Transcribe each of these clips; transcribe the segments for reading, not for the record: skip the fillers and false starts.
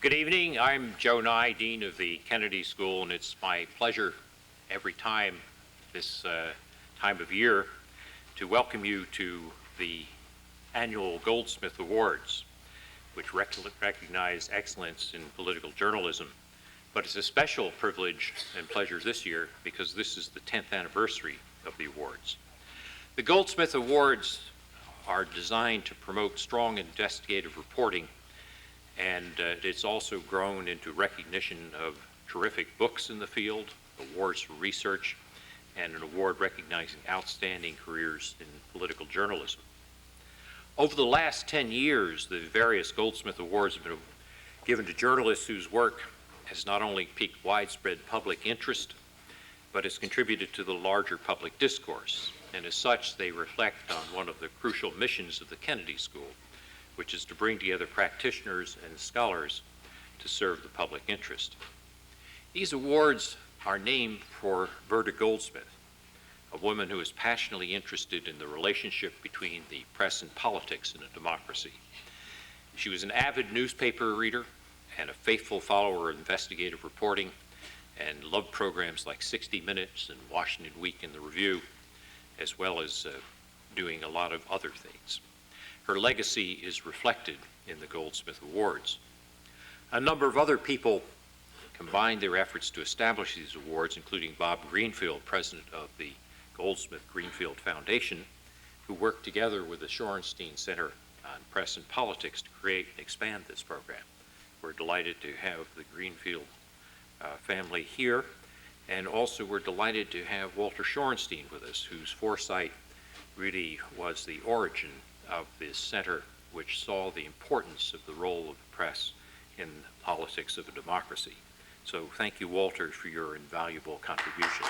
Good evening. I'm Joe Nye, Dean of the Kennedy School, and it's my pleasure every time this time of year to welcome you to the annual Goldsmith Awards, which recognize excellence in political journalism. But it's a special privilege and pleasure this year because this is the 10th anniversary of the awards. The Goldsmith Awards are designed to promote strong investigative reporting, and it's also grown into recognition of terrific books in the field, awards for research, and an award recognizing outstanding careers in political journalism. Over the last 10 years, the various Goldsmith Awards have been given to journalists whose work has not only piqued widespread public interest, but has contributed to the larger public discourse. And as such, they reflect on one of the crucial missions of the Kennedy School, which is to bring together practitioners and scholars to serve the public interest. These awards are named for Verda Goldsmith, a woman who is passionately interested in the relationship between the press and politics in a democracy. She was an avid newspaper reader and a faithful follower of investigative reporting, and loved programs like 60 Minutes and Washington Week in the Review, as well as doing a lot of other things. Her legacy is reflected in the Goldsmith Awards. A number of other people combined their efforts to establish these awards, including Bob Greenfield, president of the Goldsmith Greenfield Foundation, who worked together with the Shorenstein Center on Press and Politics to create and expand this program. We're delighted to have the Greenfield family here, and also we're delighted to have Walter Shorenstein with us, whose foresight really was the origin of this center, which saw the importance of the role of the press in the politics of a democracy. So thank you, Walter, for your invaluable contribution.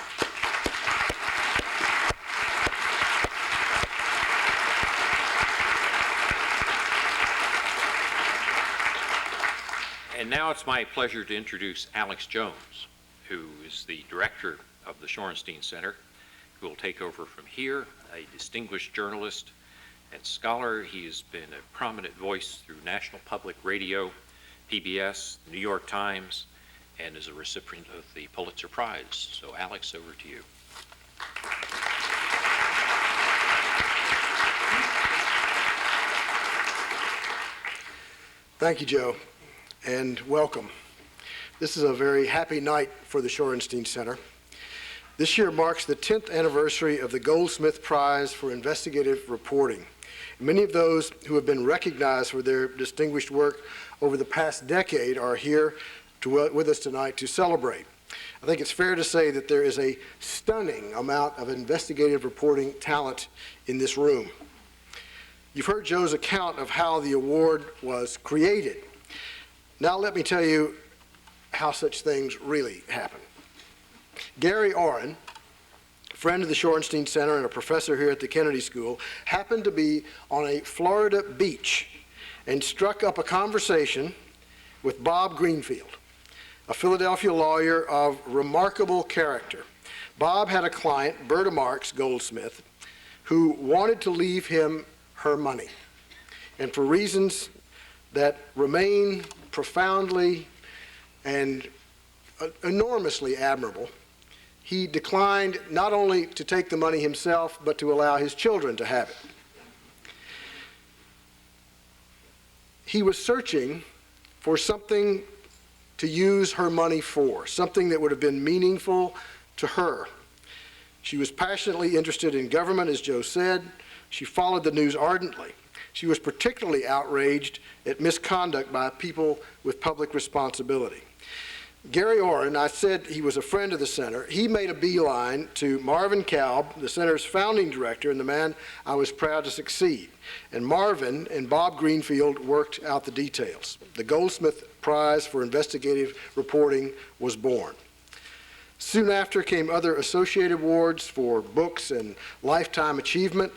And now it's my pleasure to introduce Alex Jones, who is the director of the Shorenstein Center, who will take over from here, a distinguished journalist and scholar. He has been a prominent voice through National Public Radio, PBS, New York Times, and is a recipient of the Pulitzer Prize. So Alex, over to you. Thank you, Joe, and welcome. This is a very happy night for the Shorenstein Center. This year marks the 10th anniversary of the Goldsmith Prize for Investigative Reporting. Many of those who have been recognized for their distinguished work over the past decade are here with us tonight to celebrate. I think it's fair to say that there is a stunning amount of investigative reporting talent in this room. You've heard Joe's account of how the award was created. Now let me tell you how such things really happen. Gary Orrin, friend of the Shorenstein Center and a professor here at the Kennedy School, happened to be on a Florida beach and struck up a conversation with Bob Greenfield, a Philadelphia lawyer of remarkable character. Bob had a client, Berta Marks Goldsmith, who wanted to leave him her money. And for reasons that remain profoundly and enormously admirable, he declined not only to take the money himself, but to allow his children to have it. He was searching for something to use her money for, something that would have been meaningful to her. She was passionately interested in government, as Joe said. She followed the news ardently. She was particularly outraged at misconduct by people with public responsibility. Gary Orrin, I said he was a friend of the center. He made a beeline to Marvin Kalb, the center's founding director and the man I was proud to succeed. And Marvin and Bob Greenfield worked out the details. The Goldsmith Prize for Investigative Reporting was born. Soon after came other associated awards for books and lifetime achievement,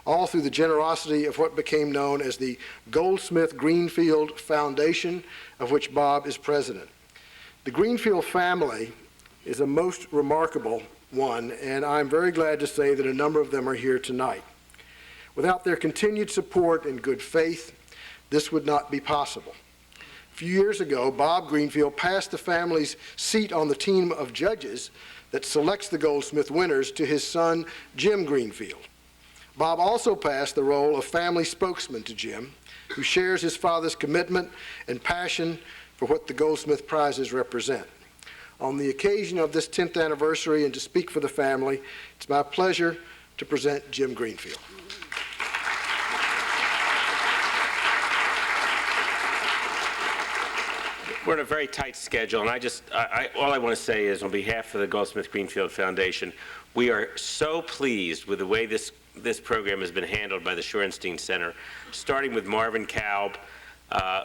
all through the generosity of what became known as the Goldsmith Greenfield Foundation, of which Bob is president. The Greenfield family is a most remarkable one, and I'm very glad to say that a number of them are here tonight. Without their continued support and good faith, this would not be possible. A few years ago, Bob Greenfield passed the family's seat on the team of judges that selects the Goldsmith winners to his son, Jim Greenfield. Bob also passed the role of family spokesman to Jim, who shares his father's commitment and passion for what the Goldsmith Prizes represent. On the occasion of this 10th anniversary and to speak for the family, it's my pleasure to present Jim Greenfield. We're in a very tight schedule, and all I want to say is, on behalf of the Goldsmith Greenfield Foundation, we are so pleased with the way this program has been handled by the Shorenstein Center, starting with Marvin Kalb,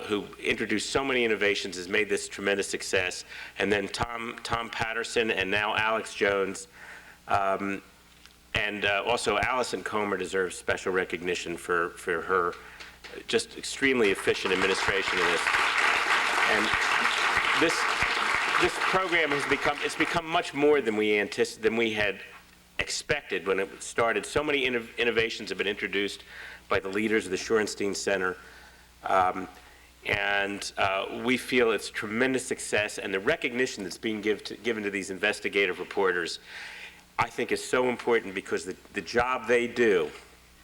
who introduced so many innovations, has made this tremendous success, and then Tom Patterson, and now Alex Jones, and also Allison Comer deserves special recognition for her just extremely efficient administration of this. And this program has become much more than we had expected when it started. So many innovations have been introduced by the leaders of the Shorenstein Center, and we feel it's tremendous success, and the recognition that's being given to these investigative reporters, I think, is so important, because the job they do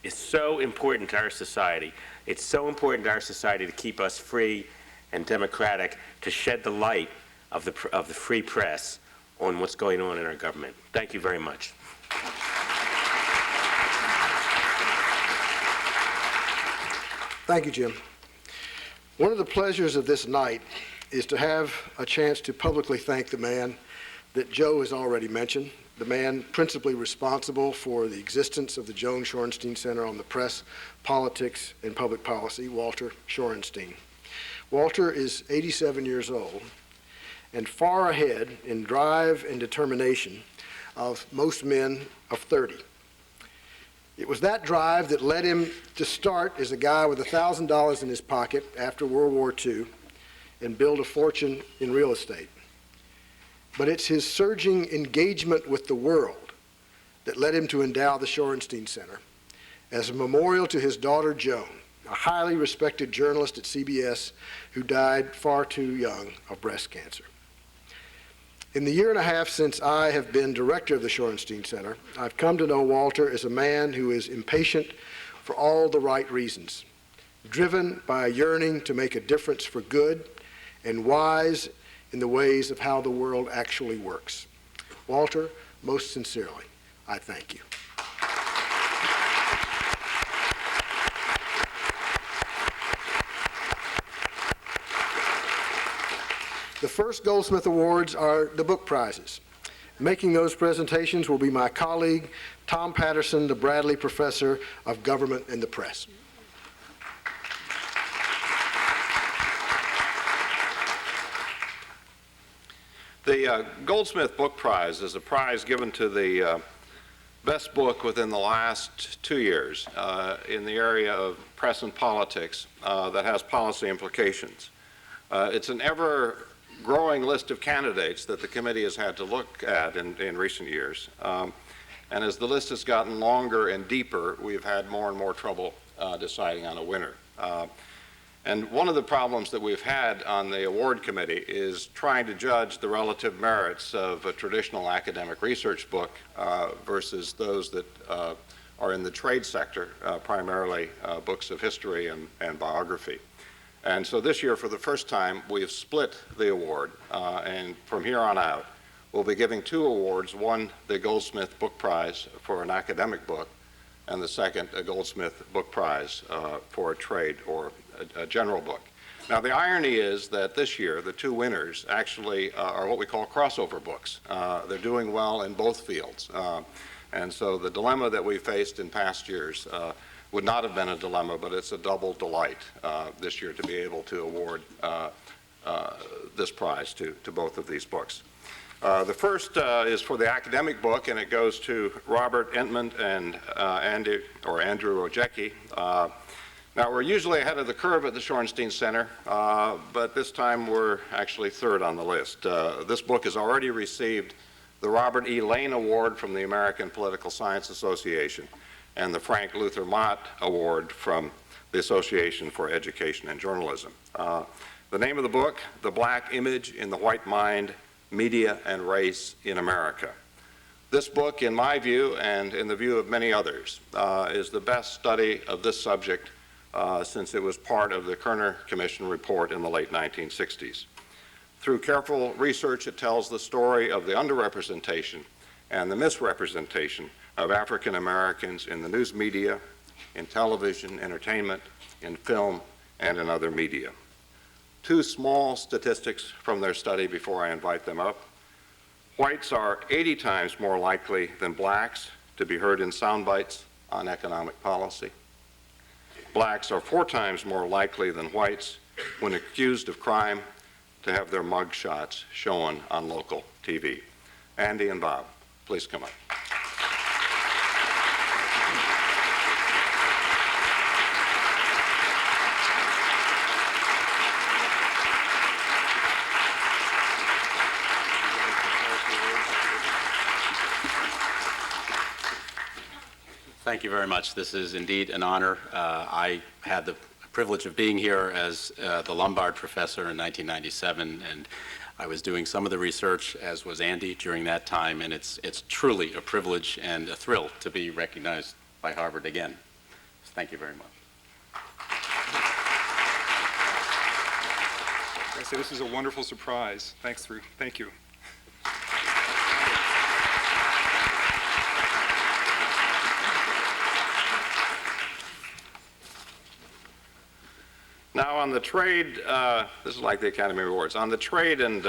is so important to our society. It's so important to our society to keep us free and democratic, to shed the light of the free press on what's going on in our government. Thank you very much. Thank you, Jim. One of the pleasures of this night is to have a chance to publicly thank the man that Joe has already mentioned, the man principally responsible for the existence of the Joan Shorenstein Center on the Press, Politics, and Public Policy, Walter Shorenstein. Walter is 87 years old and far ahead in drive and determination of most men of 30. It was that drive that led him to start as a guy with $1,000 in his pocket after World War II and build a fortune in real estate. But it's his surging engagement with the world that led him to endow the Shorenstein Center as a memorial to his daughter Joan, a highly respected journalist at CBS who died far too young of breast cancer. In the year and a half since I have been director of the Shorenstein Center, I've come to know Walter as a man who is impatient for all the right reasons, driven by a yearning to make a difference for good, and wise in the ways of how the world actually works. Walter, most sincerely, I thank you. The first Goldsmith Awards are the book prizes. Making those presentations will be my colleague, Tom Patterson, the Bradley Professor of Government and the Press. The Goldsmith Book Prize is a prize given to the best book within the last 2 years in the area of press and politics that has policy implications. It's an ever-growing list of candidates that the committee has had to look at in recent years. And as the list has gotten longer and deeper, we've had more and more trouble deciding on a winner. And one of the problems that we've had on the award committee is trying to judge the relative merits of a traditional academic research book versus those that are in the trade sector, primarily books of history and biography. And so this year, for the first time, we have split the award, and from here on out, we'll be giving 2 awards, one the Goldsmith Book Prize for an academic book, and the second a Goldsmith Book Prize for a trade or a general book. Now, the irony is that this year, the 2 winners actually are what we call crossover books. They're doing well in both fields. And so the dilemma that we faced in past years would not have been a dilemma, but it's a double delight this year to be able to award this prize to both of these books. The first is for the academic book, and it goes to Robert Entman and Andrew Ojecki. Now, we're usually ahead of the curve at the Shorenstein Center, but this time we're actually third on the list. This book has already received the Robert E. Lane Award from the American Political Science Association and the Frank Luther Mott Award from the Association for Education and Journalism. The name of the book, The Black Image in the White Mind, Media and Race in America. This book, in my view, and in the view of many others, is the best study of this subject since it was part of the Kerner Commission report in the late 1960s. Through careful research, it tells the story of the underrepresentation and the misrepresentation of African Americans in the news media, in television, entertainment, in film, and in other media. Two small statistics from their study before I invite them up. Whites are 80 times more likely than blacks to be heard in sound bites on economic policy. Blacks are 4 times more likely than whites, when accused of crime, to have their mug shots shown on local TV. Andy and Bob, please come up. Thank you very much. This is indeed an honor. I had the privilege of being here as the Lombard Professor in 1997, and I was doing some of the research, as was Andy, during that time, and it's truly a privilege and a thrill to be recognized by Harvard again. So thank you very much. I say this is a wonderful surprise. Thank you. Now, on the trade, this is like the Academy Awards. On the trade and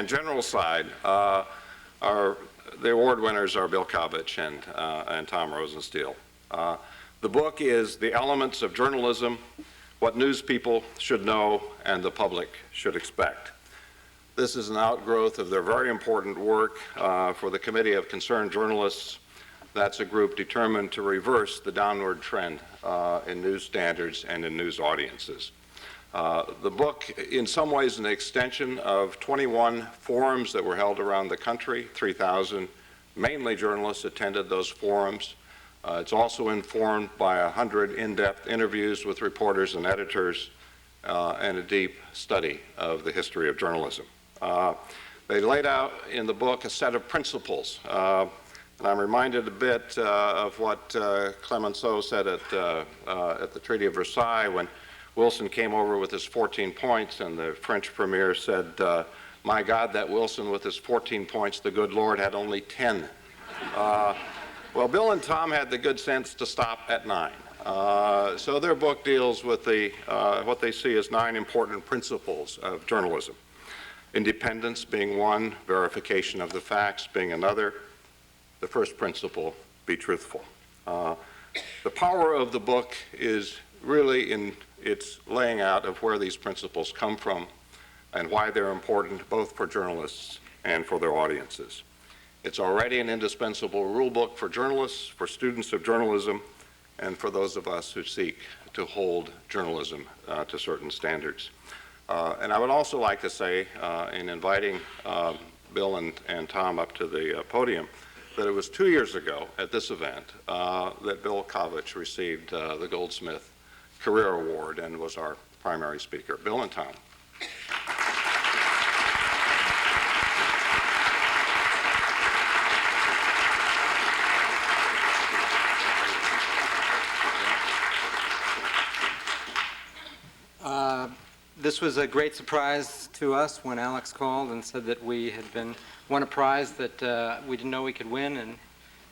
general side, the award winners are Bill Kovach and Tom Rosenstiel. The book is The Elements of Journalism, What News People Should Know and the Public Should Expect. This is an outgrowth of their very important work for the Committee of Concerned Journalists. That's a group determined to reverse the downward trend in news standards and in news audiences. The book, in some ways, is an extension of 21 forums that were held around the country. 3,000, mainly journalists, attended those forums. It's also informed by 100 in-depth interviews with reporters and editors and a deep study of the history of journalism. They laid out in the book a set of principles. And I'm reminded a bit of what Clemenceau said at the Treaty of Versailles when Wilson came over with his 14 points and the French premier said, my God, that Wilson with his 14 points, the good Lord had only 10. Well, Bill and Tom had the good sense to stop at 9. So their book deals with what they see as 9 important principles of journalism. Independence being one, verification of the facts being another. The first principle, be truthful. The power of the book is really in its laying out of where these principles come from and why they're important both for journalists and for their audiences. It's already an indispensable rule book for journalists, for students of journalism, and for those of us who seek to hold journalism to certain standards. And I would also like to say, in inviting Bill and Tom up to the podium, that it was 2 years ago at this event that Bill Kovach received the Goldsmith Career Award and was our primary speaker. Bill and Tom. This was a great surprise to us when Alex called and said that we had won a prize that we didn't know we could win and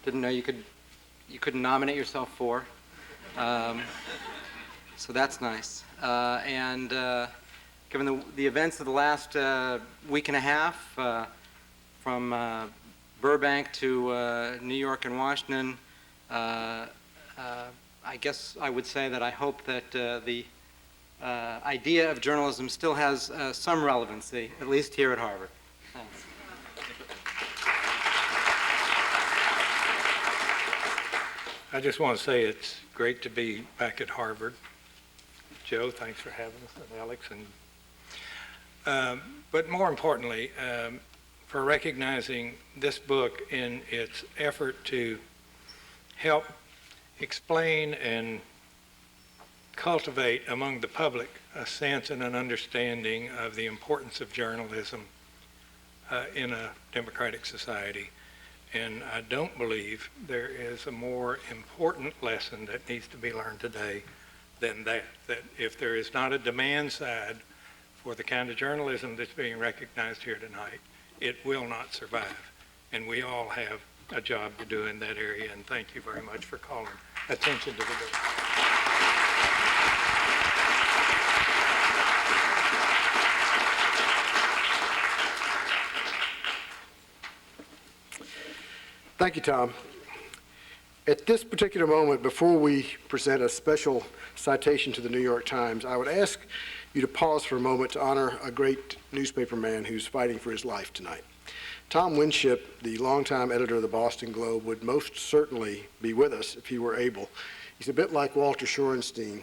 didn't know you couldn't nominate yourself for. So that's nice. And given the events of the last week and a half, from Burbank to New York and Washington, I guess I would say that I hope that the idea of journalism still has some relevancy, at least here at Harvard. Thanks. I just want to say it's great to be back at Harvard. Joe, thanks for having us, and Alex. But more importantly, for recognizing this book in its effort to help explain and cultivate among the public a sense and an understanding of the importance of journalism in a democratic society. And I don't believe there is a more important lesson that needs to be learned today than that if there is not a demand side for the kind of journalism that's being recognized here tonight, it will not survive. And we all have a job to do in that area, and thank you very much for calling attention to the bill. Thank you, Tom. At this particular moment, before we present a special citation to the New York Times, I would ask you to pause for a moment to honor a great newspaper man who's fighting for his life tonight. Tom Winship, the longtime editor of the Boston Globe, would most certainly be with us if he were able. He's a bit like Walter Shorenstein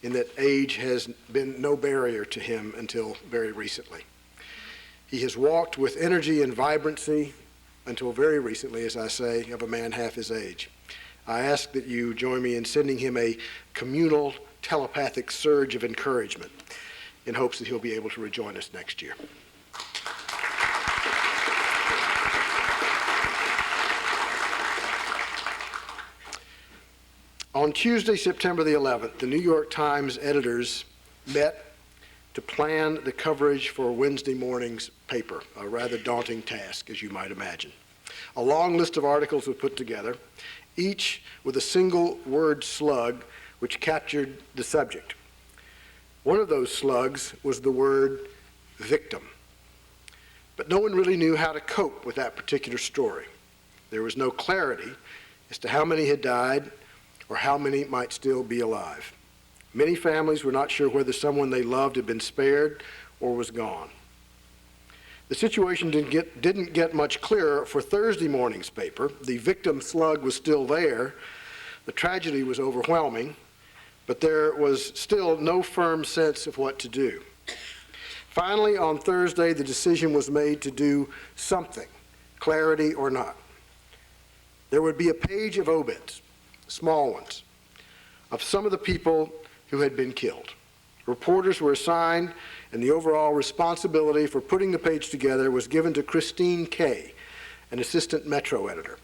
in that age has been no barrier to him until very recently. He has walked with energy and vibrancy until very recently, as I say, of a man half his age. I ask that you join me in sending him a communal telepathic surge of encouragement in hopes that he'll be able to rejoin us next year. On Tuesday, September the 11th, the New York Times editors met to plan the coverage for Wednesday morning's paper, a rather daunting task, as you might imagine. A long list of articles was put together, each with a single word slug which captured the subject. One of those slugs was the word victim. But no one really knew how to cope with that particular story. There was no clarity as to how many had died or how many might still be alive. Many families were not sure whether someone they loved had been spared or was gone. The situation didn't get much clearer for Thursday morning's paper. The victim slug was still there. The tragedy was overwhelming, but there was still no firm sense of what to do. Finally, on Thursday, the decision was made to do something, clarity or not. There would be a page of obits, small ones, of some of the people who had been killed. Reporters were assigned, and the overall responsibility for putting the page together was given to Christine Kay, an assistant Metro editor.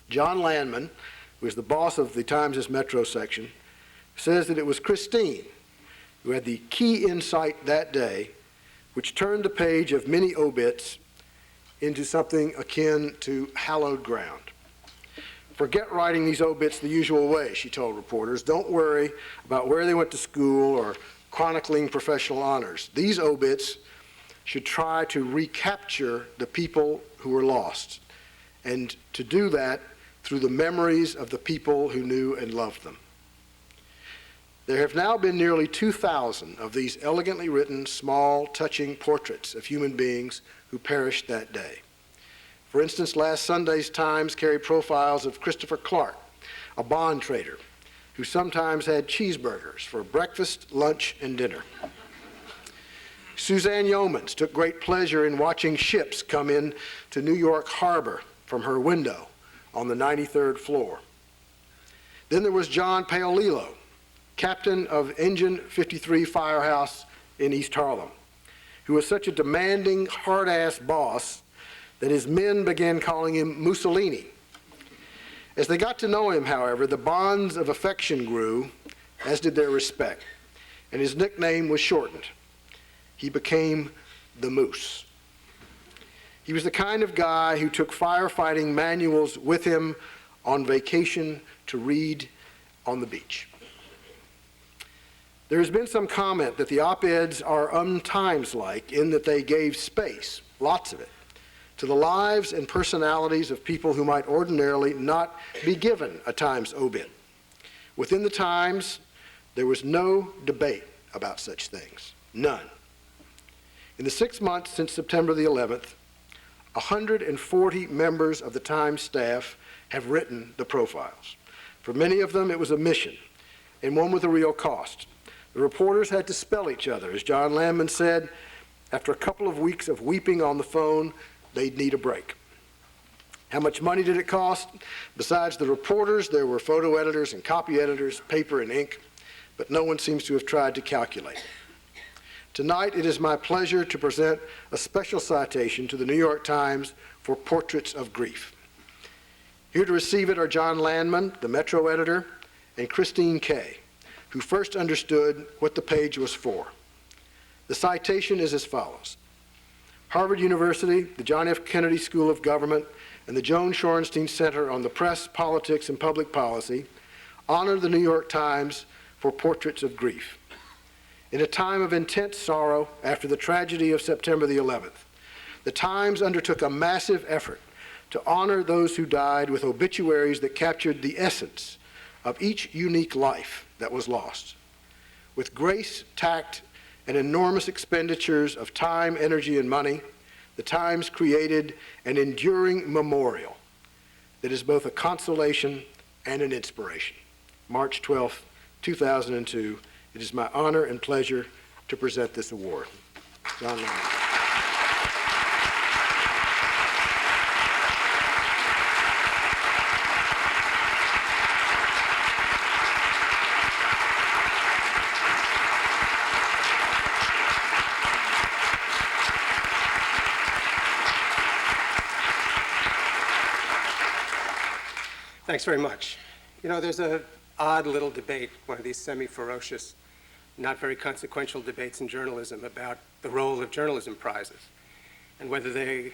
John Landman, who is the boss of the Times' Metro section, says that it was Christine who had the key insight that day, which turned the page of many obits into something akin to hallowed ground. Forget writing these obits the usual way, she told reporters. Don't worry about where they went to school or chronicling professional honors. These obits should try to recapture the people who were lost, and to do that through the memories of the people who knew and loved them. There have now been nearly 2,000 of these elegantly written, small, touching portraits of human beings who perished that day. For instance, last Sunday's Times carried profiles of Christopher Clark, a bond trader who sometimes had cheeseburgers for breakfast, lunch, and dinner. Suzanne Yeomans took great pleasure in watching ships come in to New York Harbor from her window on the 93rd floor. Then there was John Paolillo, captain of Engine 53 Firehouse in East Harlem, who was such a demanding, hard-ass boss that his men began calling him Mussolini. As they got to know him, however, the bonds of affection grew, as did their respect, and his nickname was shortened. He became the Moose. He was the kind of guy who took firefighting manuals with him on vacation to read on the beach. There has been some comment that the op-eds are un-Times-like in that they gave space, lots of it, to the lives and personalities of people who might ordinarily not be given a Times obit. Within the Times, there was no debate about such things, none. In the 6 months since September the 11th, 140 members of the Times staff have written the profiles. For many of them, it was a mission, and one with a real cost. The reporters had to spell each other. As John Landman said, after a couple of weeks of weeping on the phone, they'd need a break. How much money did it cost? Besides the reporters, there were photo editors and copy editors, paper and ink. but no one seems to have tried to calculate. Tonight, it is my pleasure to present a special citation to the New York Times for Portraits of Grief. Here to receive it are John Landman, the Metro editor, and Christine Kay, who first understood what the page was for. The citation is as follows. Harvard University, the John F. Kennedy School of Government, and the Joan Shorenstein Center on the Press, Politics, and Public Policy honor the New York Times for Portraits of Grief. In a time of intense sorrow after the tragedy of September the 11th, the Times undertook a massive effort to honor those who died with obituaries that captured the essence of each unique life that was lost. With grace, tact, and enormous expenditures of time, energy, and money, the Times created an enduring memorial that is both a consolation and an inspiration. March 12, 2002, it is my honor and pleasure to present this award. John Landman. Thanks very much. You know, there's an odd little debate, one of these semi-ferocious, not very consequential debates in journalism about the role of journalism prizes and whether they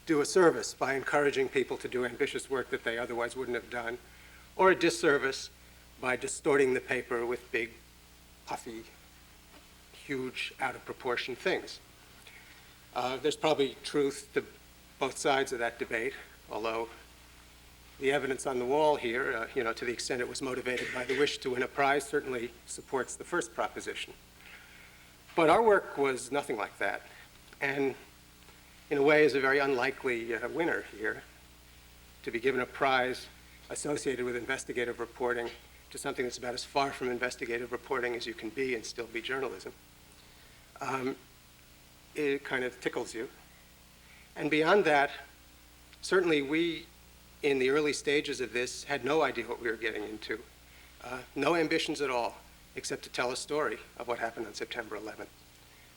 do a service by encouraging people to do ambitious work that they otherwise wouldn't have done, or a disservice by distorting the paper with big, puffy, huge, out-of-proportion things. There's probably truth to both sides of that debate, although the evidence on the wall here, you know, to the extent it was motivated by the wish to win a prize, certainly supports the first proposition. But our work was nothing like that, and in a way is a very unlikely winner here, to be given a prize associated with investigative reporting to something that's about as far from investigative reporting as you can be and still be journalism. It kind of tickles you. And beyond that, certainly we, in the early stages of this, had no idea what we were getting into. No ambitions at all, except to tell a story of what happened on September 11th.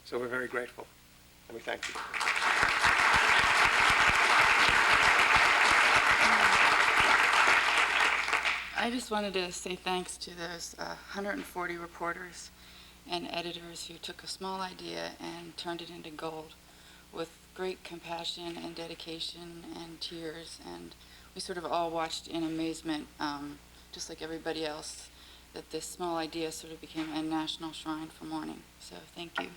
So we're very grateful, and we thank you. I just wanted to say thanks to those 140 reporters and editors who took a small idea and turned it into gold with great compassion and dedication and tears, and we sort of all watched in amazement, just like everybody else, that this small idea sort of became a national shrine for mourning. So thank you.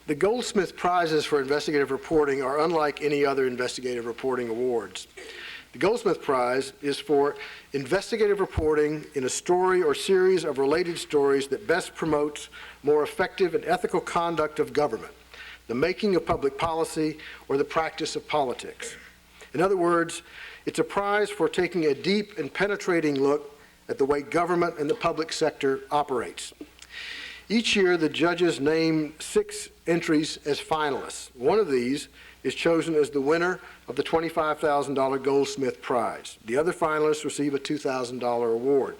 The Goldsmith Prizes for Investigative Reporting are unlike any other investigative reporting awards. The Goldsmith Prize is for investigative reporting in a story or series of related stories that best promotes more effective and ethical conduct of government, the making of public policy, or the practice of politics. In other words, it's a prize for taking a deep and penetrating look at the way government and the public sector operates. Each year, the judges name 6 entries as finalists. One of these is chosen as the winner of the $25,000 Goldsmith Prize. The other finalists receive a $2,000 award.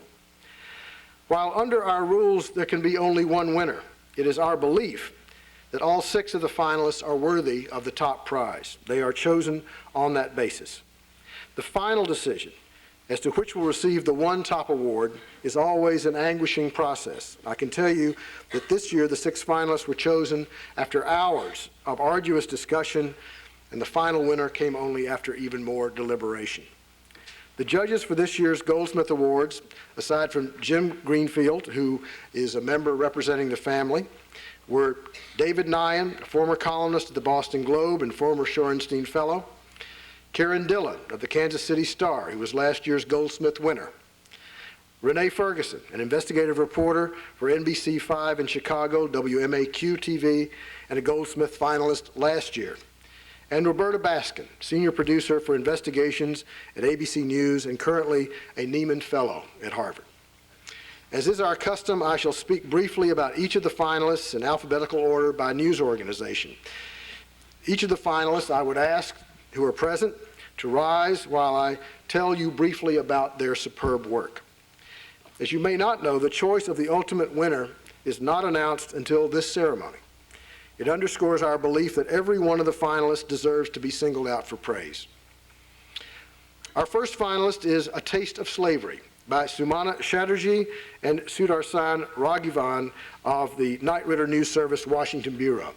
While under our rules there can be only one winner, it is our belief that all 6 of the finalists are worthy of the top prize. They are chosen on that basis. The final decision as to which will receive the one top award is always an anguishing process. I can tell you that this year the 6 finalists were chosen after hours of arduous discussion, and the final winner came only after even more deliberation. The judges for this year's Goldsmith Awards, aside from Jim Greenfield, who is a member representing the family, were David Nyan, a former columnist at the Boston Globe and former Shorenstein Fellow, Karen Dillon of the Kansas City Star, who was last year's Goldsmith winner, Renee Ferguson, an investigative reporter for NBC5 in Chicago, WMAQ-TV, and a Goldsmith finalist last year, and Roberta Baskin, senior producer for investigations at ABC News and currently a Nieman Fellow at Harvard. As is our custom, I shall speak briefly about each of the finalists in alphabetical order by news organization. Each of the finalists, I would ask who are present to rise while I tell you briefly about their superb work. As you may not know, the choice of the ultimate winner is not announced until this ceremony. It underscores our belief that every one of the finalists deserves to be singled out for praise. Our first finalist is A Taste of Slavery by Sumana Chatterjee and Sudarshan Raghavan of the Knight Ridder News Service, Washington Bureau.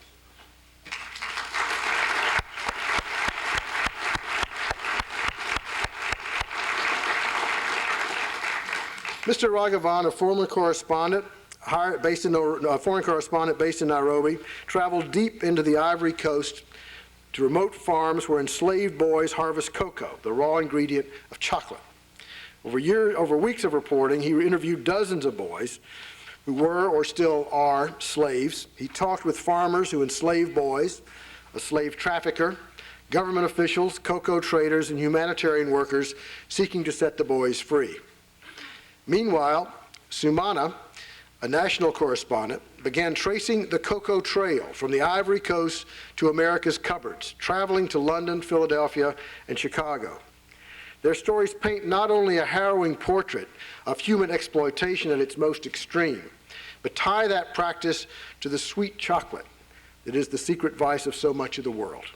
Mr. Raghavan, a foreign correspondent based in Nairobi, traveled deep into the Ivory Coast to remote farms where enslaved boys harvest cocoa, the raw ingredient of chocolate. Over weeks of reporting, he interviewed dozens of boys who were or still are slaves. He talked with farmers who enslaved boys, a slave trafficker, government officials, cocoa traders, and humanitarian workers seeking to set the boys free. Meanwhile, Sumana, a national correspondent, began tracing the cocoa trail from the Ivory Coast to America's cupboards, traveling to London, Philadelphia, and Chicago. Their stories paint not only a harrowing portrait of human exploitation at its most extreme, but tie that practice to the sweet chocolate that is the secret vice of so much of the world,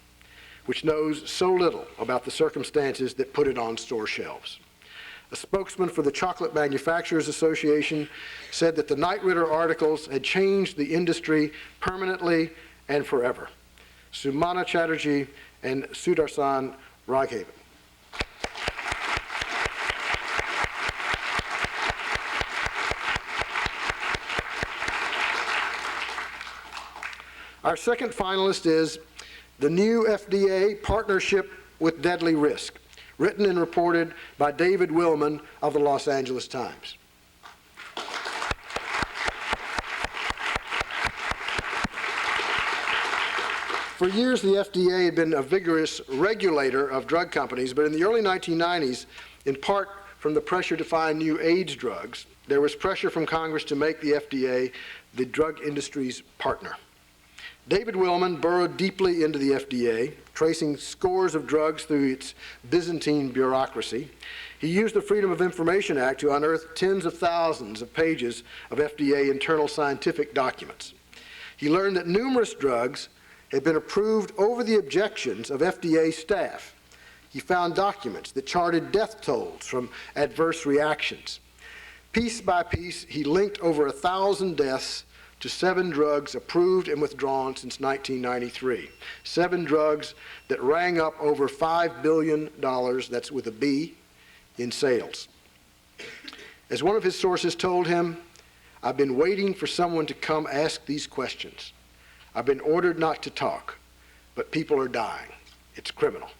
which knows so little about the circumstances that put it on store shelves. A spokesman for the Chocolate Manufacturers Association said that the Knight Ridder articles had changed the industry permanently and forever. Sumana Chatterjee and Sudarshan Raghavan. Our second finalist is The New FDA Partnership with Deadly Risk, written and reported by David Willman of the Los Angeles Times. For years, the FDA had been a vigorous regulator of drug companies, but in the early 1990s, in part from the pressure to find new AIDS drugs, there was pressure from Congress to make the FDA the drug industry's partner. David Willman burrowed deeply into the FDA, tracing scores of drugs through its Byzantine bureaucracy. He used the Freedom of Information Act to unearth tens of thousands of pages of FDA internal scientific documents. He learned that numerous drugs had been approved over the objections of FDA staff. He found documents that charted death tolls from adverse reactions. Piece by piece, he linked over 1,000 deaths to 7 drugs approved and withdrawn since 1993. 7 drugs that rang up over $5 billion, that's with a B, in sales. As one of his sources told him, "I've been waiting for someone to come ask these questions. I've been ordered not to talk, but people are dying. It's criminal."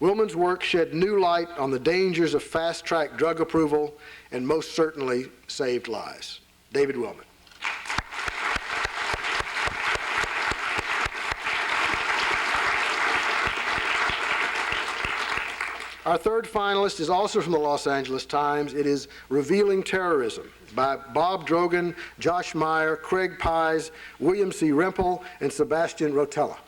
Willman's work shed new light on the dangers of fast-track drug approval and most certainly saved lives. David Willman. Our third finalist is also from the Los Angeles Times. It is Revealing Terrorism by Bob Drogan, Josh Meyer, Craig Pies, William C. Rempel, and Sebastian Rotella.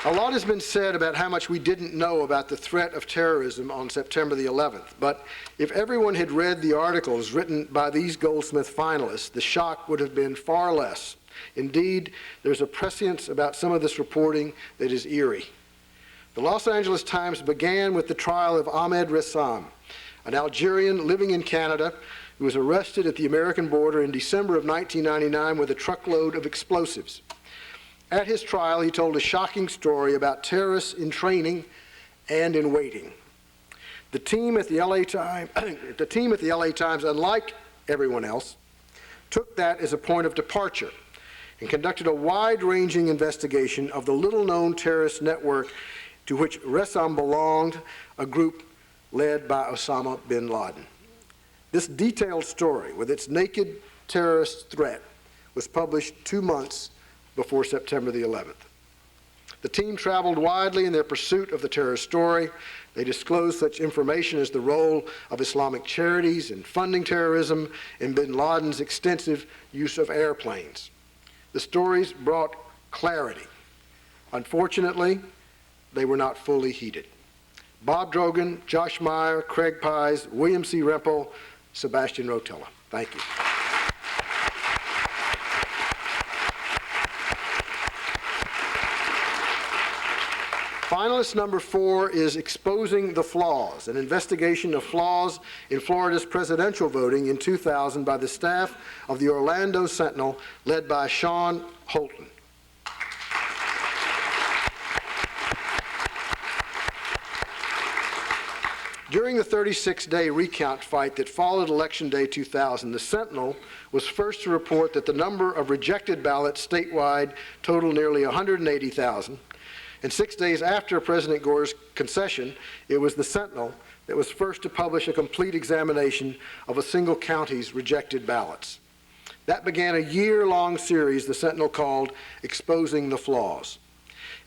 A lot has been said about how much we didn't know about the threat of terrorism on September the 11th, but if everyone had read the articles written by these Goldsmith finalists, the shock would have been far less. Indeed, there's a prescience about some of this reporting that is eerie. The Los Angeles Times began with the trial of Ahmed Ressam, an Algerian living in Canada who was arrested at the American border in December of 1999 with a truckload of explosives. At his trial, he told a shocking story about terrorists in training and in waiting. The team at the LA Times, unlike everyone else, took that as a point of departure and conducted a wide-ranging investigation of the little-known terrorist network to which Ressam belonged, a group led by Osama bin Laden. This detailed story, with its naked terrorist threat, was published 2 months before September the 11th. The team traveled widely in their pursuit of the terror story. They disclosed such information as the role of Islamic charities in funding terrorism and bin Laden's extensive use of airplanes. The stories brought clarity. Unfortunately, they were not fully heeded. Bob Drogan, Josh Meyer, Craig Pies, William C. Rempel, Sebastian Rotella. Thank you. Finalist number 4 is Exposing the Flaws, an investigation of flaws in Florida's presidential voting in 2000 by the staff of the Orlando Sentinel, led by Sean Holton. During the 36-day recount fight that followed Election Day 2000, the Sentinel was first to report that the number of rejected ballots statewide totaled nearly 180,000. And 6 days after President Gore's concession, it was the Sentinel that was first to publish a complete examination of a single county's rejected ballots. That began a year-long series the Sentinel called Exposing the Flaws.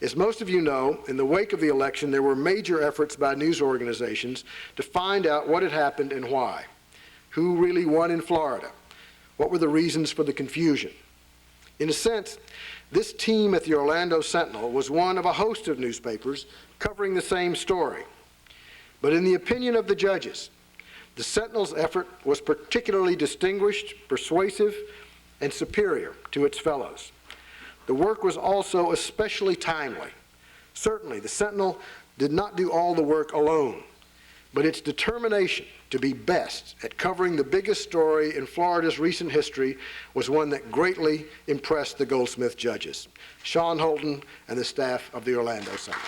As most of you know, in the wake of the election, there were major efforts by news organizations to find out what had happened and why. Who really won in Florida? What were the reasons for the confusion? In a sense, this team at the Orlando Sentinel was one of a host of newspapers covering the same story. But in the opinion of the judges, the Sentinel's effort was particularly distinguished, persuasive, and superior to its fellows. The work was also especially timely. Certainly, the Sentinel did not do all the work alone, but its determination to be best at covering the biggest story in Florida's recent history was one that greatly impressed the Goldsmith judges, Sean Holton and the staff of the Orlando Sentinel.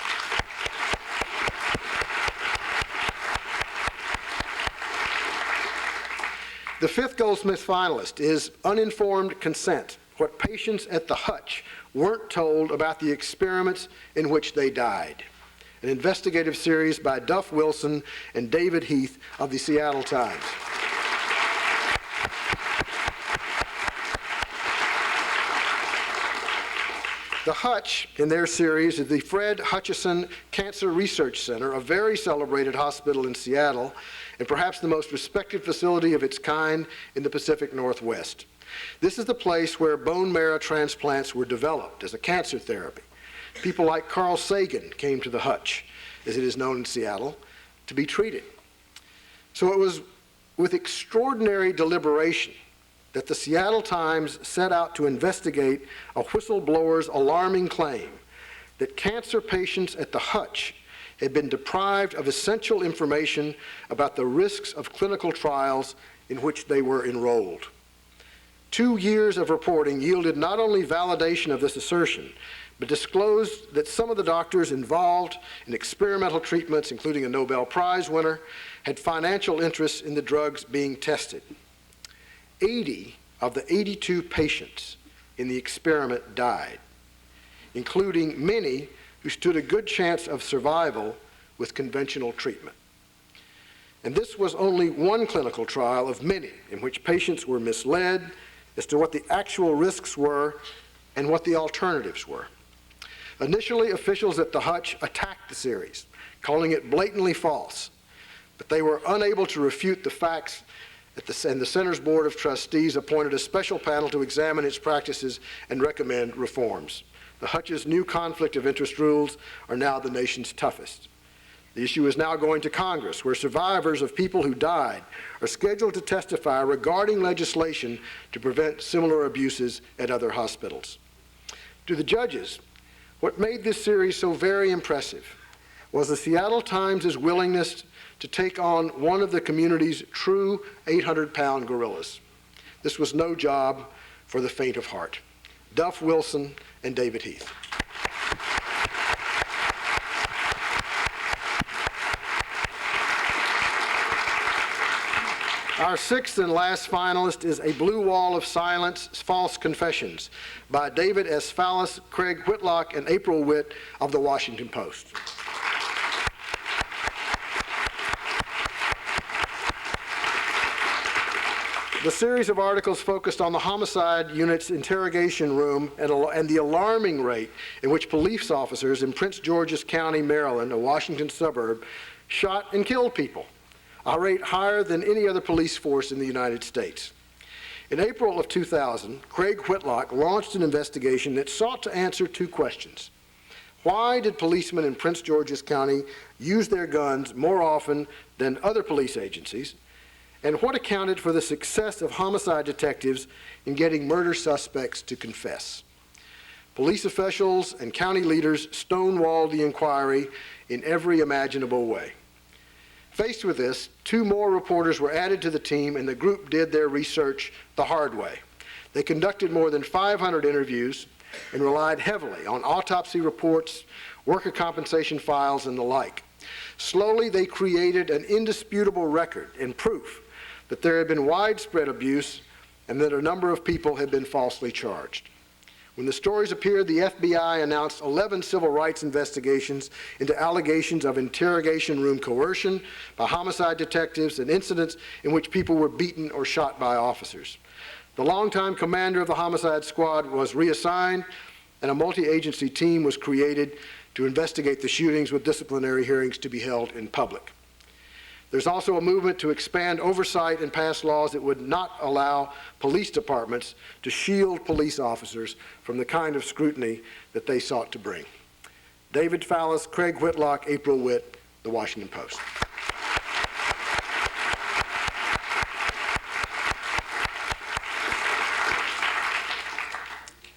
The 5th Goldsmith finalist is Uninformed Consent, what patients at the Hutch weren't told about the experiments in which they died. An investigative series by Duff Wilson and David Heath of the Seattle Times. The Hutch, in their series, is the Fred Hutchison Cancer Research Center, a very celebrated hospital in Seattle, and perhaps the most respected facility of its kind in the Pacific Northwest. This is the place where bone marrow transplants were developed as a cancer therapy. People like Carl Sagan came to the Hutch, as it is known in Seattle, to be treated. So it was with extraordinary deliberation that the Seattle Times set out to investigate a whistleblower's alarming claim that cancer patients at the Hutch had been deprived of essential information about the risks of clinical trials in which they were enrolled. 2 years of reporting yielded not only validation of this assertion, but disclosed that some of the doctors involved in experimental treatments, including a Nobel Prize winner, had financial interests in the drugs being tested. 80 of the 82 patients in the experiment died, including many who stood a good chance of survival with conventional treatment. And this was only one clinical trial of many in which patients were misled as to what the actual risks were and what the alternatives were. Initially, officials at the Hutch attacked the series, calling it blatantly false, but they were unable to refute the facts, and the Center's Board of Trustees appointed a special panel to examine its practices and recommend reforms. The Hutch's new conflict of interest rules are now the nation's toughest. The issue is now going to Congress, where survivors of people who died are scheduled to testify regarding legislation to prevent similar abuses at other hospitals. To the judges, what made this series so very impressive was the Seattle Times' willingness to take on one of the community's true 800-pound gorillas. This was no job for the faint of heart. Duff Wilson and David Heath. Our 6th and last finalist is A Blue Wall of Silence, False Confessions by David S. Fallis, Craig Whitlock, and April Witt of The Washington Post. The series of articles focused on the homicide unit's interrogation room and the alarming rate in which police officers in Prince George's County, Maryland, a Washington suburb, shot and killed people, a rate higher than any other police force in the United States. In April of 2000, Craig Whitlock launched an investigation that sought to answer two questions. Why did policemen in Prince George's County use their guns more often than other police agencies? And what accounted for the success of homicide detectives in getting murder suspects to confess? Police officials and county leaders stonewalled the inquiry in every imaginable way. Faced with this, two more reporters were added to the team, and the group did their research the hard way. They conducted more than 500 interviews and relied heavily on autopsy reports, worker compensation files, and the like. Slowly, they created an indisputable record and proof that there had been widespread abuse and that a number of people had been falsely charged. When the stories appeared, the FBI announced 11 civil rights investigations into allegations of interrogation room coercion by homicide detectives and incidents in which people were beaten or shot by officers. The longtime commander of the homicide squad was reassigned, and a multi-agency team was created to investigate the shootings, with disciplinary hearings to be held in public. There's also a movement to expand oversight and pass laws that would not allow police departments to shield police officers from the kind of scrutiny that they sought to bring. David Fallis, Craig Whitlock, April Witt, The Washington Post.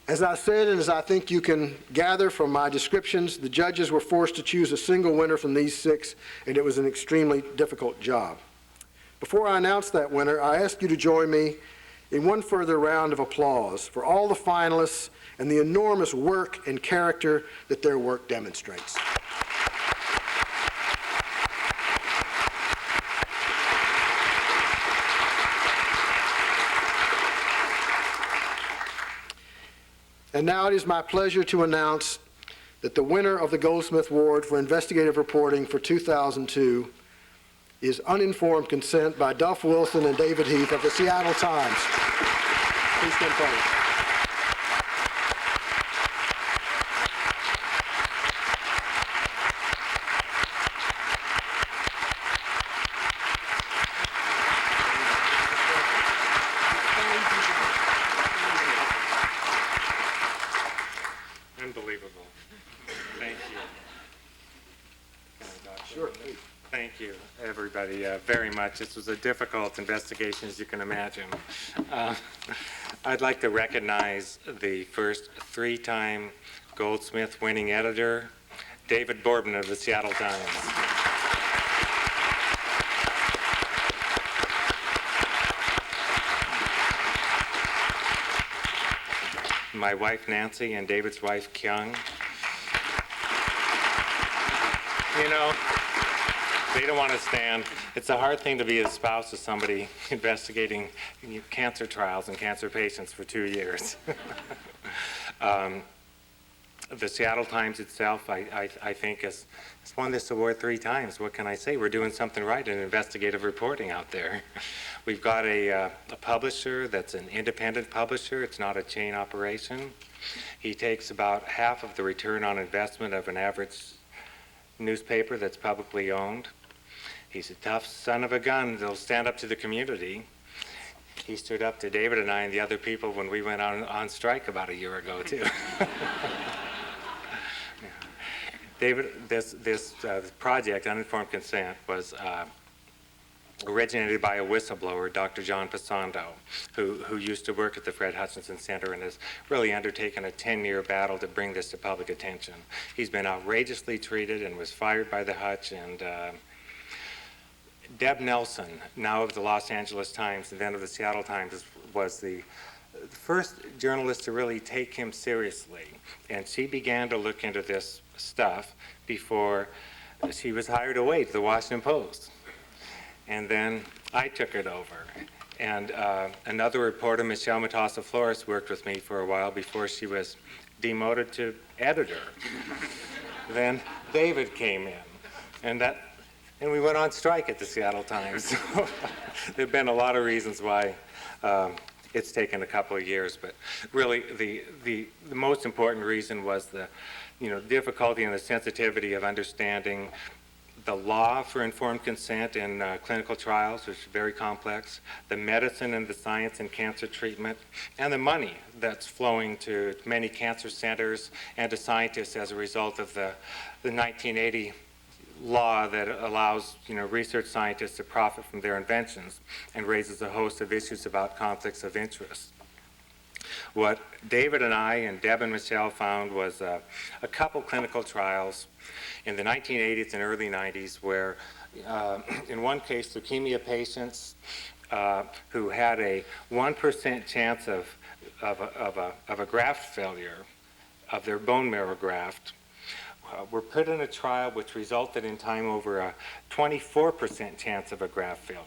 As I said, and as I think you can gather from my descriptions, the judges were forced to choose a single winner from these six, and it was an extremely difficult job. Before I announce that winner, I ask you to join me in one further round of applause for all the finalists and the enormous work and character that their work demonstrates. And now it is my pleasure to announce that the winner of the Goldsmith Award for Investigative Reporting for 2002 is Uninformed Consent by Duff Wilson and David Heath of the Seattle Times. Please come forward. Unbelievable. Thank you. Sure, please. Thank you, everybody, very much. This was a difficult investigation, as you can imagine. I'd like to recognize the first three-time Goldsmith winning editor, David Borbin of the Seattle Times. My wife, Nancy, and David's wife, Kyung. You know, they don't want to stand. It's a hard thing to be a spouse of somebody investigating cancer trials and cancer patients for 2 years. The Seattle Times itself, I think, has won this award 3 times. What can I say? We're doing something right in investigative reporting out there. We've got a publisher that's an independent publisher. It's not a chain operation. He takes about half of the return on investment of an average newspaper that's publicly owned. He's a tough son of a gun that'll stand up to the community. He stood up to David and I and the other people when we went on strike about a year ago, too. David, this project, Uninformed Consent, was originated by a whistleblower, Dr. John Pasando, who used to work at the Fred Hutchinson Center and has really undertaken a 10-year battle to bring this to public attention. He's been outrageously treated and was fired by the Hutch, and Deb Nelson, now of the Los Angeles Times and then of the Seattle Times, was the first journalist to really take him seriously. And she began to look into this stuff before she was hired away to the Washington Post. And then I took it over. And another reporter, Michelle Matassa Flores, worked with me for a while before she was demoted to editor. Then David came in. And and we went on strike at the Seattle Times. So there have been a lot of reasons why it's taken a couple of years, but really the most important reason was the difficulty and the sensitivity of understanding the law for informed consent in clinical trials, which is very complex, the medicine and the science in cancer treatment, and the money that's flowing to many cancer centers and to scientists as a result of the 1980 law that allows research scientists to profit from their inventions and raises a host of issues about conflicts of interest. What David and I and Deb and Michelle found was a couple clinical trials in the 1980s and early 90s where in one case leukemia patients who had a 1% chance of a graft failure of their bone marrow graft were put in a trial which resulted in time over a 24% chance of a graft failure.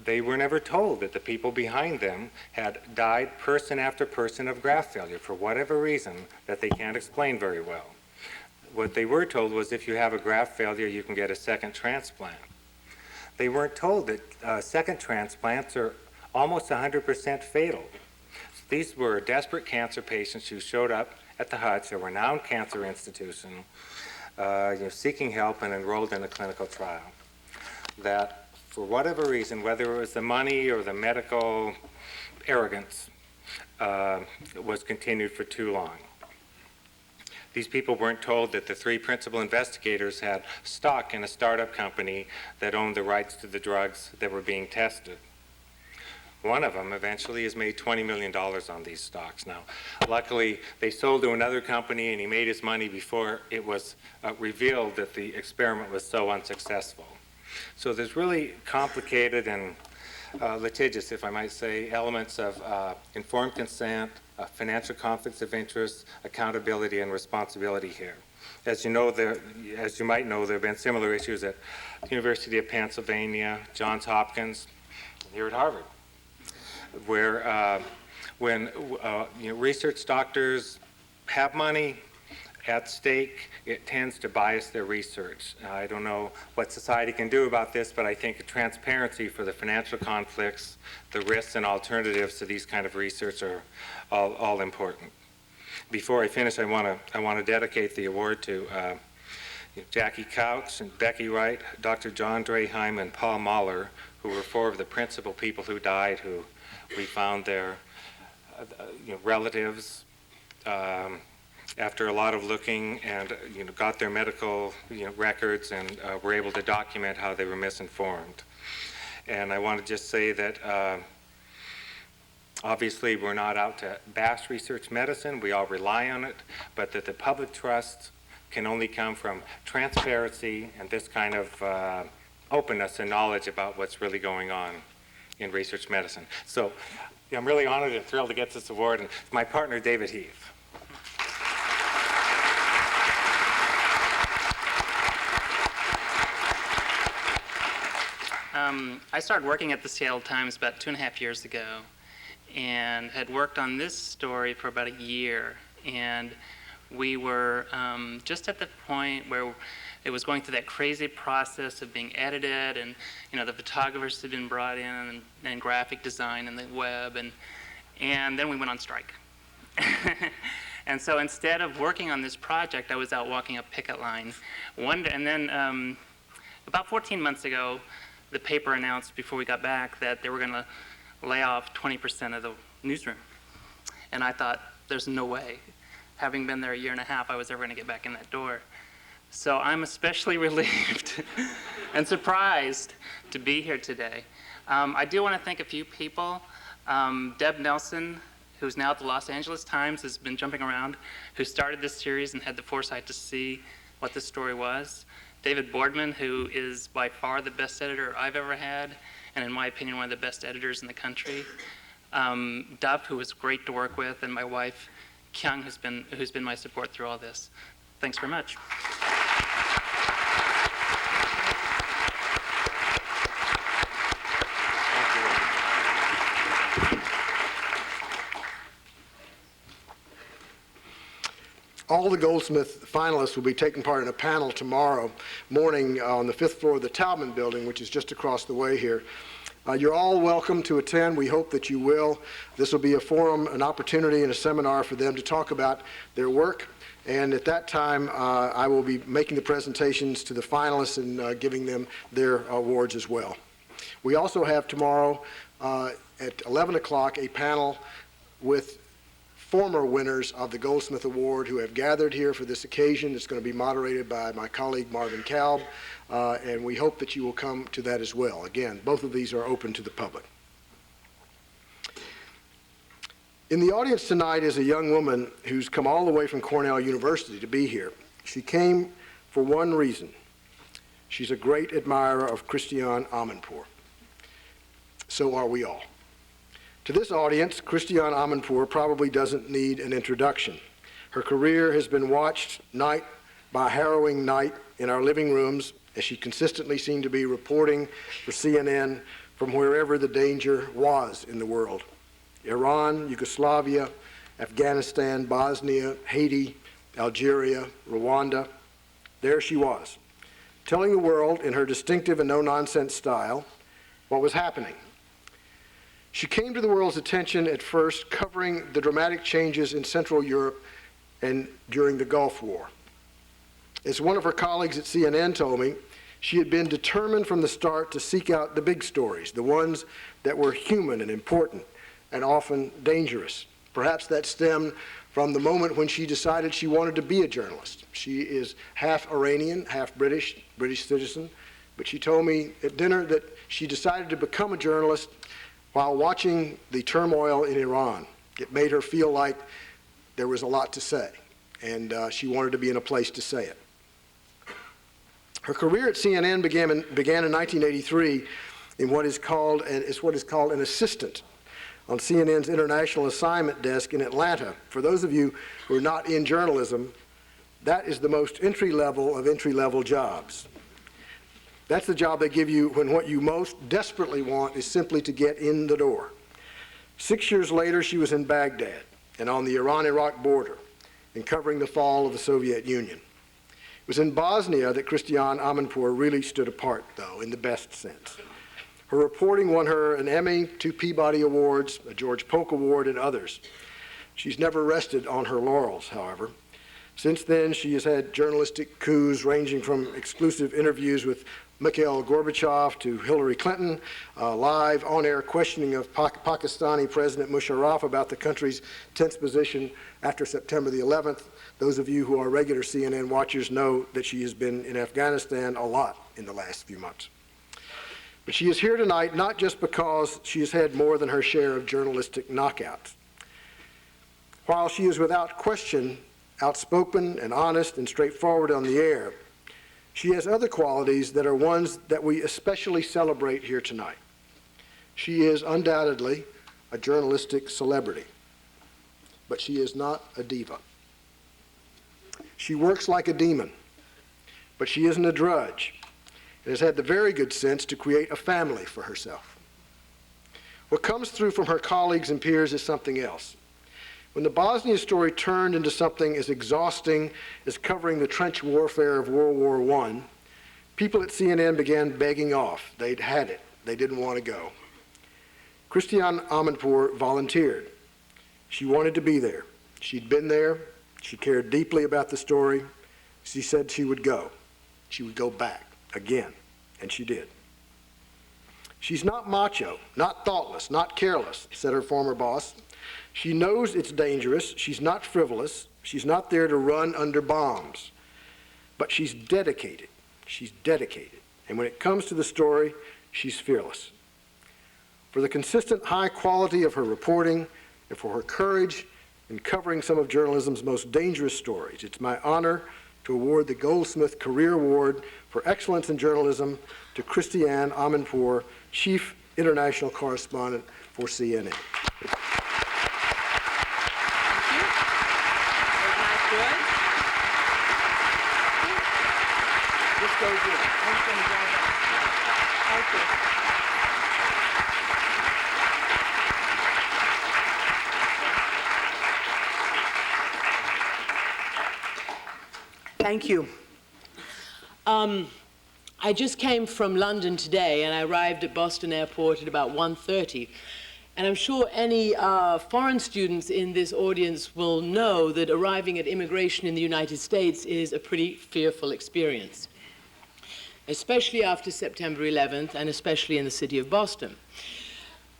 They were never told that the people behind them had died person after person of graft failure for whatever reason that they can't explain very well. What they were told was if you have a graft failure, you can get a second transplant. They weren't told that second transplants are almost 100% fatal. These were desperate cancer patients who showed up at the Hutch, a renowned cancer institution, seeking help and enrolled in a clinical trial. That for whatever reason, whether it was the money or the medical arrogance, was continued for too long. These people weren't told that the three principal investigators had stock in a startup company that owned the rights to the drugs that were being tested. One of them eventually has made $20 million on these stocks. Now, luckily, they sold to another company and he made his money before it was revealed that the experiment was so unsuccessful. So there's really complicated and litigious, if I might say, elements of informed consent, financial conflicts of interest, accountability, and responsibility here. As you might know, there have been similar issues at the University of Pennsylvania, Johns Hopkins, here at Harvard, where when research doctors have money at stake, it tends to bias their research. I don't know what society can do about this, but I think transparency for the financial conflicts, the risks and alternatives to these kind of research are all important. Before I finish, I want to dedicate the award to Jackie Couch and Becky Wright, Dr. John Draheim, and Paul Mahler, who were four of the principal people who died, who we found their relatives after a lot of looking, and got their medical records and were able to document how they were misinformed. And I want to just say that obviously we're not out to bash research medicine, we all rely on it, but that the public trust can only come from transparency and this kind of openness and knowledge about what's really going on in research medicine. So I'm really honored and thrilled to get this award, and my partner David Heath. I started working at the Seattle Times about 2.5 years ago and had worked on this story for about a year. And we were just at the point where it was going through that crazy process of being edited, and the photographers had been brought in, and graphic design and the web, and then we went on strike. And so instead of working on this project, I was out walking a picket line. And then about 14 months ago, the paper announced before we got back that they were going to lay off 20% of the newsroom. And I thought, there's no way. Having been there a year and a half, I was ever going to get back in that door. So I'm especially relieved and surprised to be here today. I do want to thank a few people. Deb Nelson, who's now at the Los Angeles Times, has been jumping around, who started this series and had the foresight to see what this story was. David Boardman, who is by far the best editor I've ever had, and in my opinion, one of the best editors in the country. Duff, who was great to work with, and my wife, Kyung, who's been my support through all this. Thanks very much. All the Goldsmith finalists will be taking part in a panel tomorrow morning on the 5th floor of the Taubman Building, which is just across the way here. You're all welcome to attend. We hope that you will. This will be a forum, an opportunity, and a seminar for them to talk about their work. And at that time, I will be making the presentations to the finalists and giving them their awards as well. We also have tomorrow at 11 o'clock a panel with former winners of the Goldsmith Award who have gathered here for this occasion. It's going to be moderated by my colleague Marvin Kalb, and we hope that you will come to that as well. Again, both of these are open to the public. In the audience tonight is a young woman who's come all the way from Cornell University to be here. She came for one reason. She's a great admirer of Christiane Amanpour. So are we all. To this audience, Christiane Amanpour probably doesn't need an introduction. Her career has been watched night by harrowing night in our living rooms as she consistently seemed to be reporting for CNN from wherever the danger was in the world. Iran, Yugoslavia, Afghanistan, Bosnia, Haiti, Algeria, Rwanda. There she was, telling the world in her distinctive and no-nonsense style what was happening. She came to the world's attention at first covering the dramatic changes in Central Europe and during the Gulf War. As one of her colleagues at CNN told me, she had been determined from the start to seek out the big stories, the ones that were human and important and often dangerous. Perhaps that stemmed from the moment when she decided she wanted to be a journalist. She is half Iranian, half British citizen, but she told me at dinner that she decided to become a journalist while watching the turmoil in Iran. It made her feel like there was a lot to say, and she wanted to be in a place to say it. Her career at CNN began in 1983 in what is called an assistant on CNN's international assignment desk in Atlanta. For those of you who are not in journalism, that is the most entry-level of entry-level jobs. That's the job they give you when what you most desperately want is simply to get in the door. 6 years later, she was in Baghdad and on the Iran-Iraq border and covering the fall of the Soviet Union. It was in Bosnia that Christiane Amanpour really stood apart, though, in the best sense. Her reporting won her an Emmy, 2 Peabody Awards, a George Polk Award, and others. She's never rested on her laurels, however. Since then, she has had journalistic coups ranging from exclusive interviews with Mikhail Gorbachev to Hillary Clinton, live on-air questioning of Pakistani President Musharraf about the country's tense position after September the 11th. Those of you who are regular CNN watchers know that she has been in Afghanistan a lot in the last few months. But she is here tonight not just because she has had more than her share of journalistic knockouts. While she is without question outspoken and honest and straightforward on the air, she has other qualities that are ones that we especially celebrate here tonight. She is undoubtedly a journalistic celebrity, but she is not a diva. She works like a demon, but she isn't a drudge, and has had the very good sense to create a family for herself. What comes through from her colleagues and peers is something else. When the Bosnia story turned into something as exhausting as covering the trench warfare of World War I, people at CNN began begging off. They'd had it. They didn't want to go. Christiane Amanpour volunteered. She wanted to be there. She'd been there. She cared deeply about the story. She said she would go. She would go back again, and she did. She's not macho, not thoughtless, not careless, said her former boss. She knows it's dangerous. She's not frivolous. She's not there to run under bombs. But she's dedicated. She's dedicated. And when it comes to the story, she's fearless. For the consistent high quality of her reporting and for her courage in covering some of journalism's most dangerous stories, it's my honor to award the Goldsmith Career Award for Excellence in Journalism to Christiane Amanpour, Chief International Correspondent for CNN. Thank you. I just came from London today, and I arrived at Boston Airport at about 1:30. And I'm sure any foreign students in this audience will know that arriving at immigration in the United States is a pretty fearful experience, especially after September 11th, and especially in the city of Boston.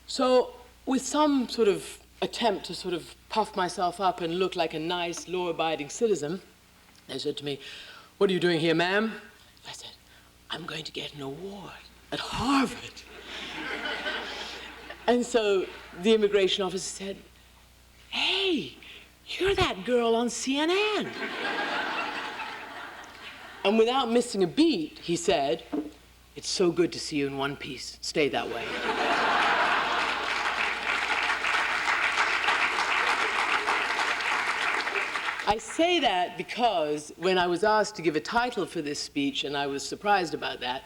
So with some sort of attempt to sort of puff myself up and look like a nice, law-abiding citizen, they said to me, "What are you doing here, ma'am?" I said, "I'm going to get an award at Harvard." And so the immigration officer said, "Hey, you're that girl on CNN." And without missing a beat, he said, "It's so good to see you in one piece. Stay that way." I say that because when I was asked to give a title for this speech, and I was surprised about that,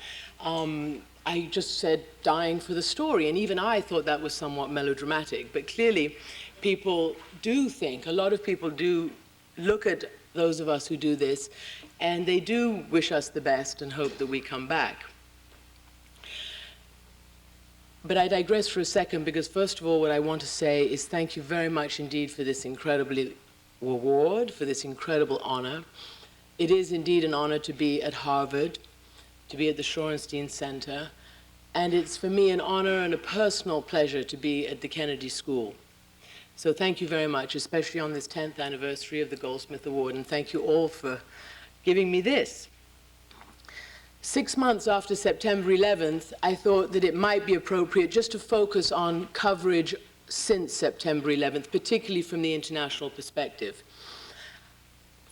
I just said "Dying for the Story," and even I thought that was somewhat melodramatic. But clearly, people do think, a lot of people do look at those of us who do this, and they do wish us the best and hope that we come back. But I digress for a second, because first of all, what I want to say is thank you very much indeed for this incredible award, for this incredible honor. It is indeed an honor to be at Harvard, to be at the Shorenstein Center, and it's for me an honor and a personal pleasure to be at the Kennedy School. So thank you very much, especially on this 10th anniversary of the Goldsmith Award, and thank you all for giving me this. 6 months after September 11th, I thought that it might be appropriate just to focus on coverage since September 11th, particularly from the international perspective.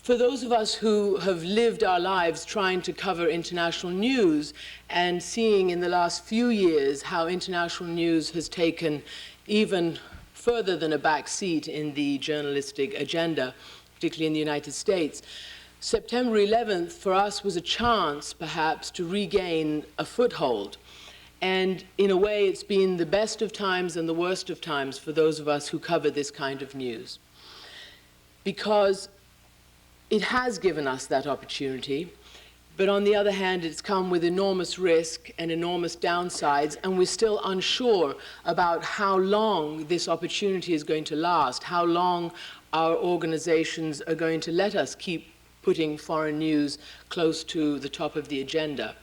For those of us who have lived our lives trying to cover international news and seeing in the last few years how international news has taken even further than a back seat in the journalistic agenda, particularly in the United States, September 11th for us was a chance, perhaps, to regain a foothold. And in a way, it's been the best of times and the worst of times for those of us who cover this kind of news. Because it has given us that opportunity, but on the other hand, it's come with enormous risk and enormous downsides, and we're still unsure about how long this opportunity is going to last, how long our organizations are going to let us keep putting foreign news close to the top of the agenda.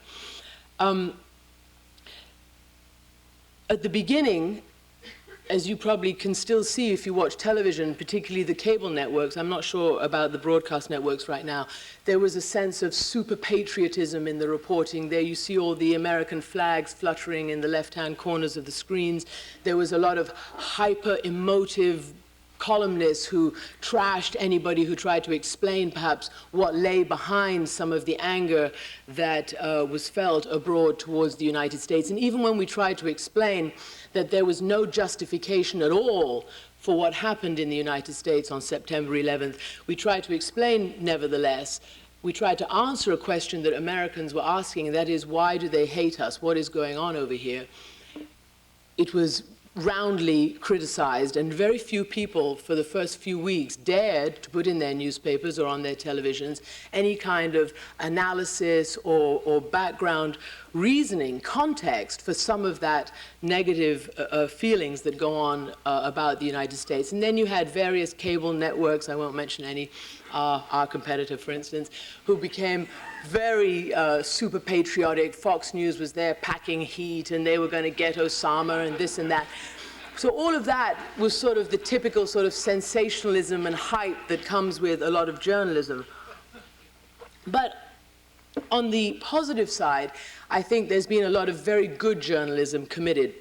At the beginning, as you probably can still see if you watch television, particularly the cable networks, I'm not sure about the broadcast networks right now, there was a sense of super patriotism in the reporting. There you see all the American flags fluttering in the left-hand corners of the screens. There was a lot of hyper-emotive columnists who trashed anybody who tried to explain perhaps what lay behind some of the anger that was felt abroad towards the United States. And even when we tried to explain that there was no justification at all for what happened in the United States on September 11th, we tried to explain, nevertheless, we tried to answer a question that Americans were asking, and that is, why do they hate us? What is going on over here? It was roundly criticized, and very few people for the first few weeks dared to put in their newspapers or on their televisions any kind of analysis or background reasoning, context for some of that negative feelings that go on about the United States. And then you had various cable networks, I won't mention any, our competitor, for instance, who became very super patriotic. Fox News was there packing heat, and they were going to get Osama and this and that. So all of that was sort of the typical sort of sensationalism and hype that comes with a lot of journalism. But on the positive side, I think there's been a lot of very good journalism committed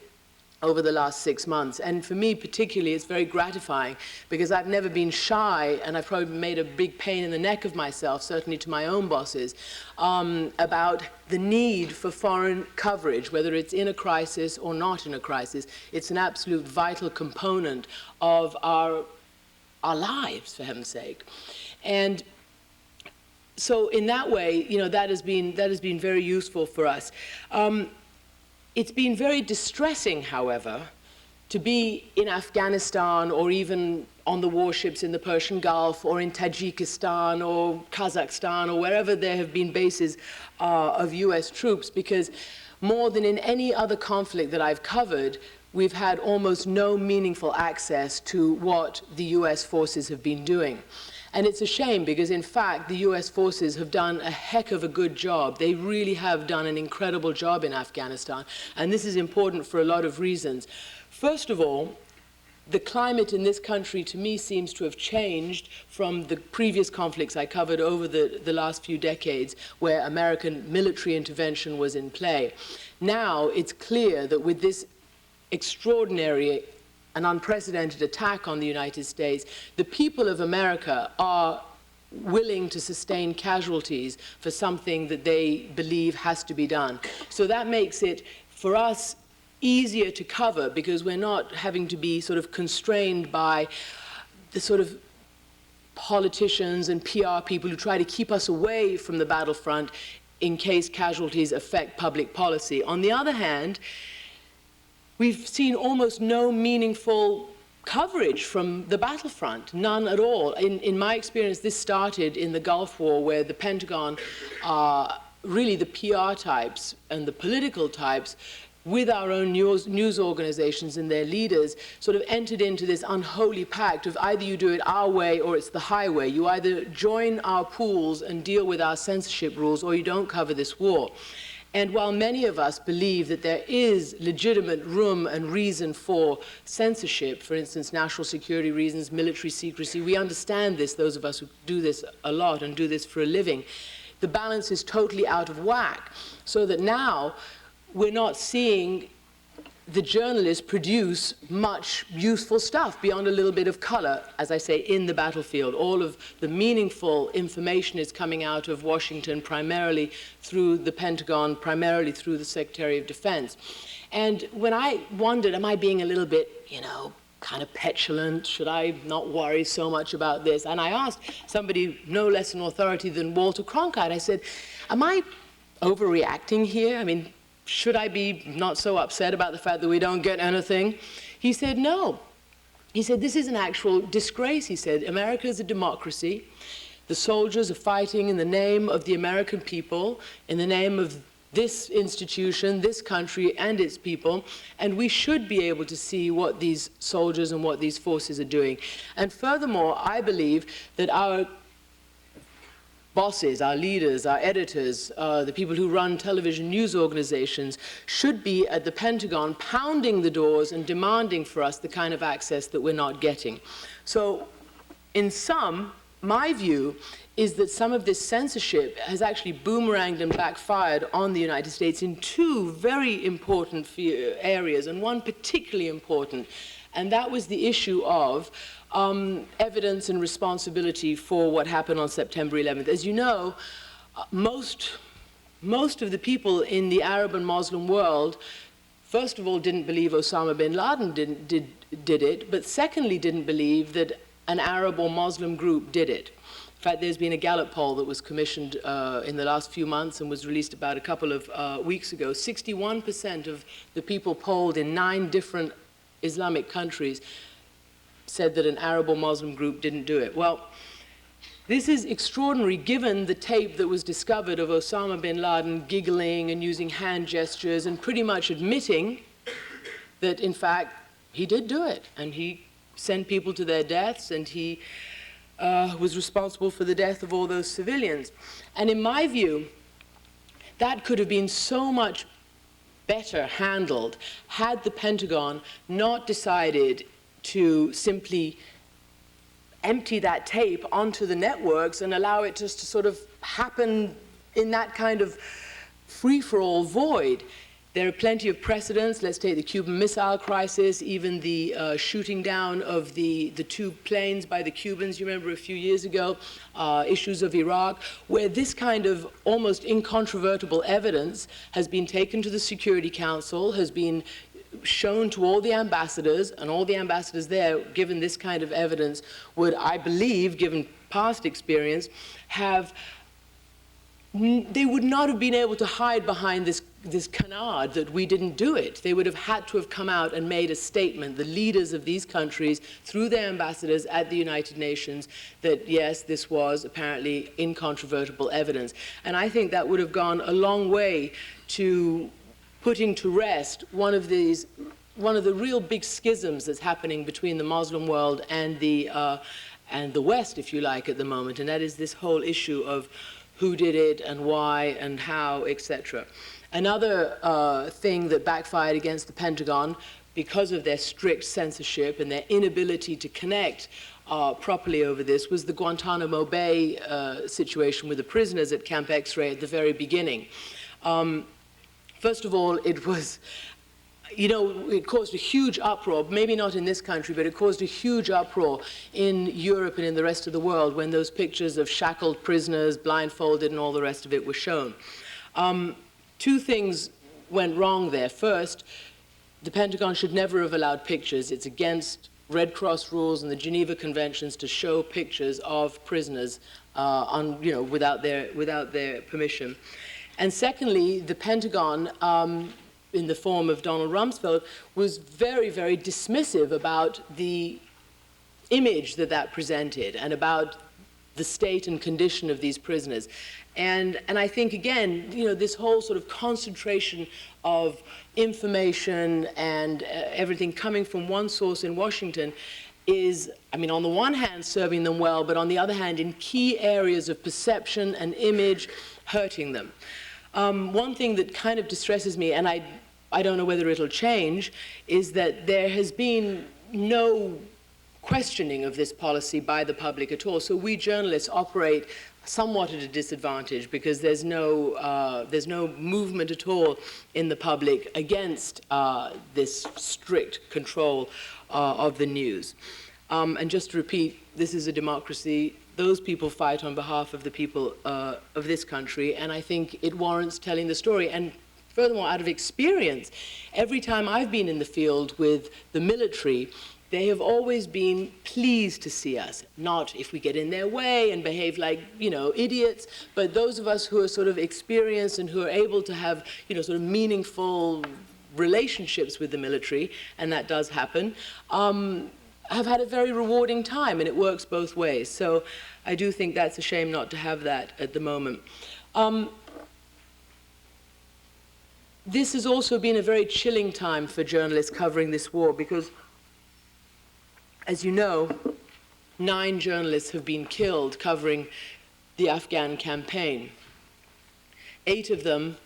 over the last 6 months. And for me particularly, it's very gratifying because I've never been shy, and I've probably made a big pain in the neck of myself, certainly to my own bosses, about the need for foreign coverage, whether it's in a crisis or not in a crisis. It's an absolute vital component of our lives, for heaven's sake. And so in that way, you know, that has been very useful for us. It's been very distressing, however, to be in Afghanistan or even on the warships in the Persian Gulf or in Tajikistan or Kazakhstan or wherever there have been bases of US troops, because more than in any other conflict that I've covered, we've had almost no meaningful access to what the US forces have been doing. And it's a shame because, in fact, the US forces have done a heck of a good job. They really have done an incredible job in Afghanistan. And this is important for a lot of reasons. First of all, the climate in this country, to me, seems to have changed from the previous conflicts I covered over the last few decades, where American military intervention was in play. Now, it's clear that with this extraordinary an unprecedented attack on the United States, the people of America are willing to sustain casualties for something that they believe has to be done. So that makes it, for us, easier to cover because we're not having to be sort of constrained by the sort of politicians and PR people who try to keep us away from the battlefront in case casualties affect public policy. On the other hand, we've seen almost no meaningful coverage from the battlefront, none at all. In my experience, this started in the Gulf War, where the Pentagon, really the PR types and the political types, with our own news organizations and their leaders, sort of entered into this unholy pact of either you do it our way or it's the highway. You either join our pools and deal with our censorship rules or you don't cover this war. And while many of us believe that there is legitimate room and reason for censorship, for instance, national security reasons, military secrecy, we understand this, those of us who do this a lot and do this for a living, the balance is totally out of whack. So that now we're not seeing the journalists produce much useful stuff beyond a little bit of color, as I say, in the battlefield. All of the meaningful information is coming out of Washington, primarily through the Pentagon, primarily through the Secretary of Defense. And when I wondered, am I being a little bit, kind of petulant? Should I not worry so much about this? And I asked somebody no less an authority than Walter Cronkite, I said, am I overreacting here? I mean, should I be not so upset about the fact that we don't get anything? He said, no. He said, this is an actual disgrace. He said, America is a democracy. The soldiers are fighting in the name of the American people, in the name of this institution, this country, and its people, and we should be able to see what these soldiers and what these forces are doing. And furthermore, I believe that our bosses, our leaders, our editors, the people who run television news organizations should be at the Pentagon pounding the doors and demanding for us the kind of access that we're not getting. So in sum, my view is that some of this censorship has actually boomeranged and backfired on the United States in two very important areas, and one particularly important, and that was the issue of evidence and responsibility for what happened on September 11th. As you know, most of the people in the Arab and Muslim world, first of all, didn't believe Osama bin Laden did it, but secondly, didn't believe that an Arab or Muslim group did it. In fact, there's been a Gallup poll that was commissioned in the last few months and was released about a couple of weeks ago. 61% of the people polled in 9 different Islamic countries said that an Arab or Muslim group didn't do it. Well, this is extraordinary given the tape that was discovered of Osama bin Laden giggling and using hand gestures and pretty much admitting that, in fact, he did do it. And he sent people to their deaths, and he was responsible for the death of all those civilians. And in my view, that could have been so much better handled had the Pentagon not decided to simply empty that tape onto the networks and allow it just to sort of happen in that kind of free-for-all void. There are plenty of precedents. Let's take the Cuban Missile Crisis, even the shooting down of the 2 planes by the Cubans, you remember a few years ago, issues of Iraq, where this kind of almost incontrovertible evidence has been taken to the Security Council, has been shown to all the ambassadors, and all the ambassadors there, given this kind of evidence, would, I believe, given past experience, they would not have been able to hide behind canard that we didn't do it. They would have had to have come out and made a statement, the leaders of these countries, through their ambassadors at the United Nations, that yes, this was apparently incontrovertible evidence. And I think that would have gone a long way to putting to rest one of the real big schisms that's happening between the Muslim world and the West, if you like, at the moment, and that is this whole issue of who did it and why and how, etc. Another thing that backfired against the Pentagon because of their strict censorship and their inability to connect properly over this was the Guantanamo Bay situation with the prisoners at Camp X-Ray at the very beginning. First of all, it was, you know, it caused a huge uproar, maybe not in this country, but it caused a huge uproar in Europe and in the rest of the world when those pictures of shackled prisoners, blindfolded, and all the rest of it were shown. Two things went wrong there. First, the Pentagon should never have allowed pictures. It's against Red Cross rules and the Geneva Conventions to show pictures of prisoners without their permission. And secondly, the Pentagon, in the form of Donald Rumsfeld, was very, very dismissive about the image that presented and about the state and condition of these prisoners. And I think, again, you know, this whole sort of concentration of information and everything coming from one source in Washington is, I mean, on the one hand, serving them well, but on the other hand, in key areas of perception and image, hurting them. One thing that kind of distresses me, and I don't know whether it'll change, is that there has been no questioning of this policy by the public at all. So we journalists operate somewhat at a disadvantage because there's no movement at all in the public against this strict control of the news. And just to repeat, this is a democracy. Those people fight on behalf of the people of this country, and I think it warrants telling the story. And furthermore, out of experience, every time I've been in the field with the military, they have always been pleased to see us, not if we get in their way and behave like, you know, idiots, but those of us who are sort of experienced and who are able to have, you know, sort of meaningful relationships with the military, and that does happen, have had a very rewarding time, and it works both ways. So I do think that's a shame not to have that at the moment. This has also been a very chilling time for journalists covering this war because, as you know, 9 journalists have been killed covering the Afghan campaign. 8 of them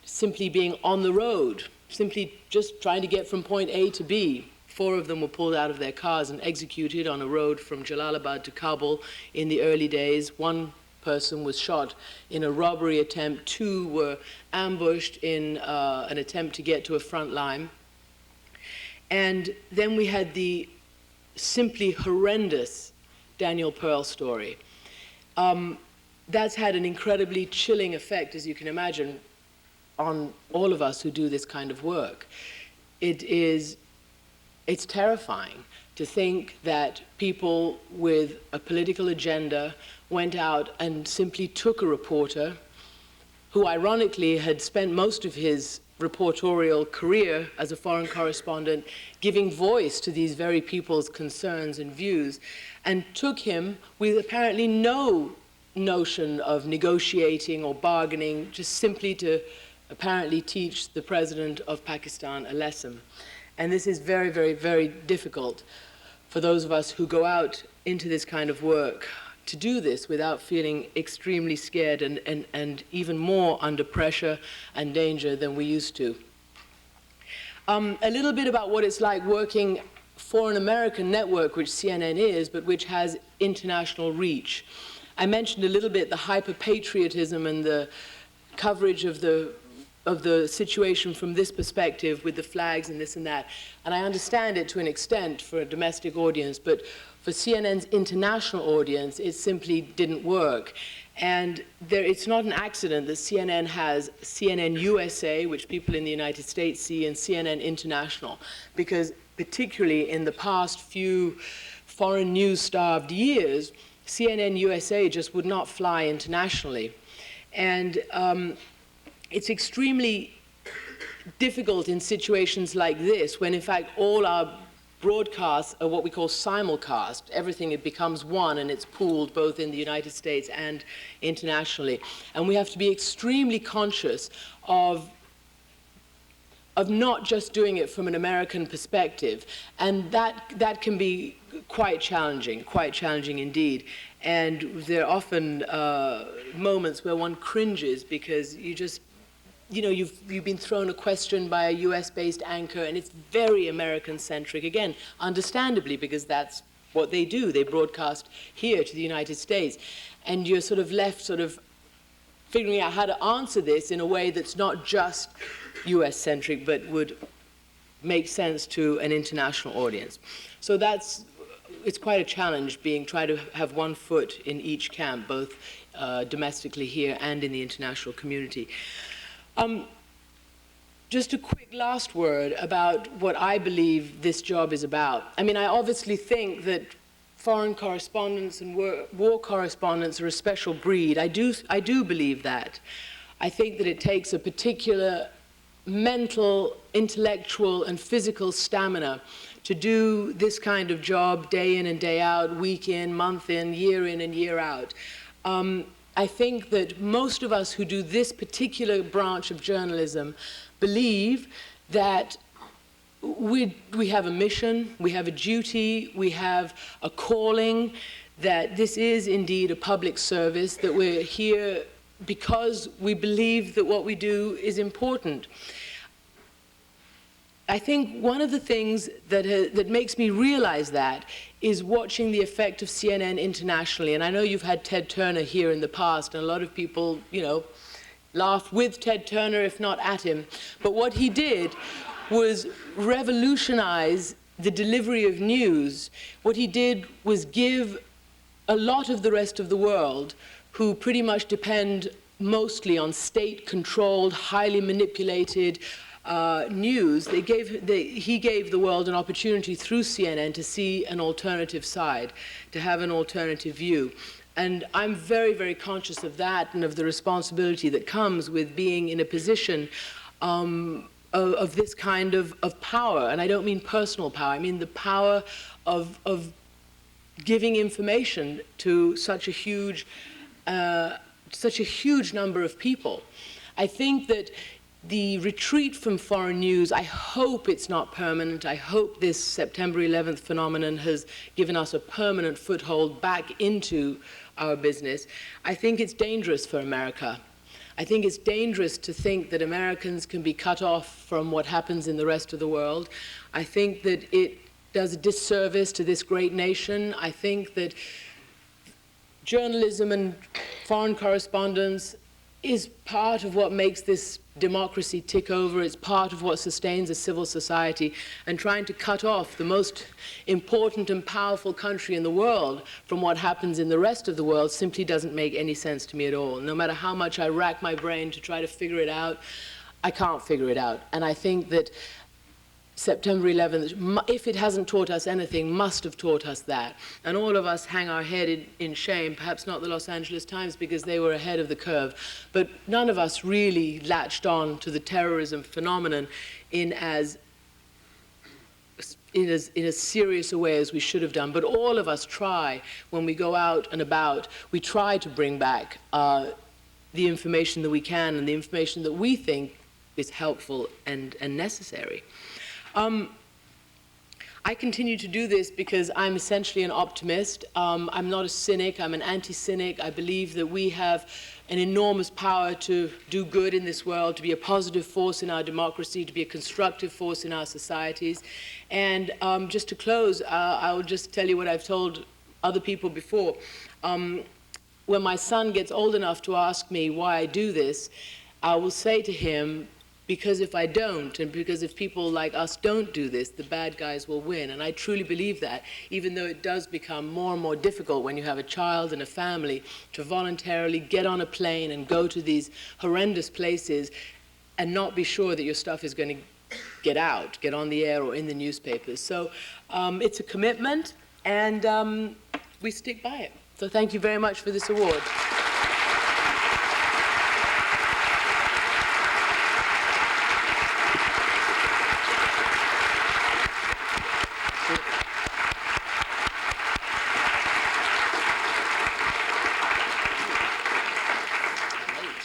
simply being on the road, simply just trying to get from point A to B. 4 of them were pulled out of their cars and executed on a road from Jalalabad to Kabul in the early days. 1 person was shot in a robbery attempt. 2 were ambushed in an attempt to get to a front line. And then we had the simply horrendous Daniel Pearl story. That's had an incredibly chilling effect, as you can imagine, on all of us who do this kind of work. It's terrifying to think that people with a political agenda went out and simply took a reporter who ironically had spent most of his reportorial career as a foreign correspondent giving voice to these very people's concerns and views, and took him with apparently no notion of negotiating or bargaining, just simply to apparently teach the president of Pakistan a lesson. And this is very, very, very difficult for those of us who go out into this kind of work to do this without feeling extremely scared and even more under pressure and danger than we used to. A little bit about what it's like working for an American network, which CNN is, but which has international reach. I mentioned a little bit the hyper-patriotism and the coverage of the situation from this perspective with the flags and this and that. And I understand it to an extent for a domestic audience, but for CNN's international audience, it simply didn't work. And it's not an accident that CNN has CNN USA, which people in the United States see, and CNN International, because particularly in the past few foreign news-starved years, CNN USA just would not fly internationally. And it's extremely difficult in situations like this, when in fact all our broadcasts are what we call simulcast. Everything, it becomes one, and it's pooled both in the United States and internationally. And we have to be extremely conscious of not just doing it from an American perspective. And that can be quite challenging indeed. And there are often moments where one cringes because you've been thrown a question by a US-based anchor, and it's very American-centric, again, understandably, because that's what they do. They broadcast here to the United States. And you're sort of left sort of figuring out how to answer this in a way that's not just US-centric, but would make sense to an international audience. So it's quite a challenge trying to have one foot in each camp, both domestically here and in the international community. Just a quick last word about what I believe this job is about. I mean, I obviously think that foreign correspondents and war correspondents are a special breed. I do believe that. I think that it takes a particular mental, intellectual, and physical stamina to do this kind of job day in and day out, week in, month in and year out. I think that most of us who do this particular branch of journalism believe that we have a mission, we have a duty, we have a calling, that this is indeed a public service, that we're here because we believe that what we do is important. I think one of the things that makes me realize that is watching the effect of CNN internationally. And I know you've had Ted Turner here in the past, and a lot of people, laugh with Ted Turner, if not at him. But what he did was revolutionize the delivery of news. What he did was give a lot of the rest of the world, who pretty much depend mostly on state-controlled, highly manipulated news, he gave the world an opportunity through CNN to see an alternative side, to have an alternative view. And I'm very, very conscious of that and of the responsibility that comes with being in a position of this kind of power. And I don't mean personal power, I mean the power of giving information to such a huge number of people. I think that the retreat from foreign news, I hope it's not permanent. I hope this September 11th phenomenon has given us a permanent foothold back into our business. I think it's dangerous for America. I think it's dangerous to think that Americans can be cut off from what happens in the rest of the world. I think that it does a disservice to this great nation. I think that journalism and foreign correspondence is part of what makes this democracy tick over. It's part of what sustains a civil society. And trying to cut off the most important and powerful country in the world from what happens in the rest of the world simply doesn't make any sense to me at all. No matter how much I rack my brain to try to figure it out, I can't figure it out. And I think that September 11th, if it hasn't taught us anything, must have taught us that. And all of us hang our head in shame, perhaps not the Los Angeles Times because they were ahead of the curve, but none of us really latched on to the terrorism phenomenon in as serious a way as we should have done. But all of us try, when we go out and about, we try to bring back the information that we can and the information that we think is helpful and necessary. I continue to do this because I'm essentially an optimist. I'm not a cynic, I'm an anti-cynic. I believe that we have an enormous power to do good in this world, to be a positive force in our democracy, to be a constructive force in our societies. And just to close, I'll just tell you what I've told other people before. When my son gets old enough to ask me why I do this, I will say to him, because if I don't, and because if people like us don't do this, the bad guys will win. And I truly believe that, even though it does become more and more difficult when you have a child and a family to voluntarily get on a plane and go to these horrendous places and not be sure that your stuff is going to get on the air or in the newspapers. So it's a commitment, and we stick by it. So thank you very much for this award.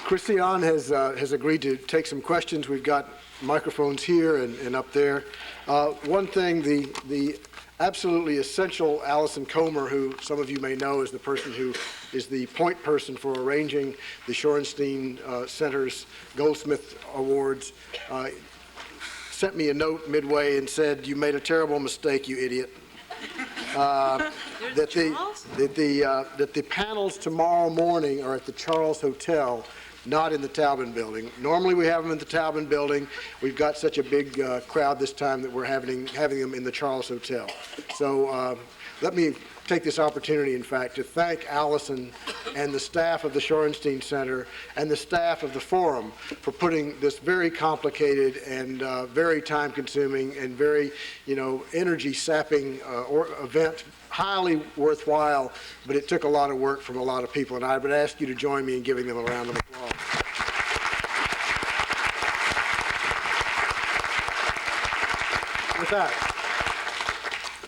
Christiane has agreed to take some questions. We've got microphones here and up there. One thing, the absolutely essential Allison Comer, who some of you may know is the person who is the point person for arranging the Shorenstein Center's Goldsmith Awards, sent me a note midway and said, "You made a terrible mistake, you idiot." That the panels tomorrow morning are at the Charles Hotel, not in the Taubman Building. Normally we have them in the Taubman Building. We've got such a big crowd this time that we're having them in the Charles Hotel. So let me take this opportunity, in fact, to thank Allison and the staff of the Shorenstein Center and the staff of the Forum for putting this very complicated and very time-consuming and very, energy-sapping event, highly worthwhile, but it took a lot of work from a lot of people, and I would ask you to join me in giving them a round of applause. With that,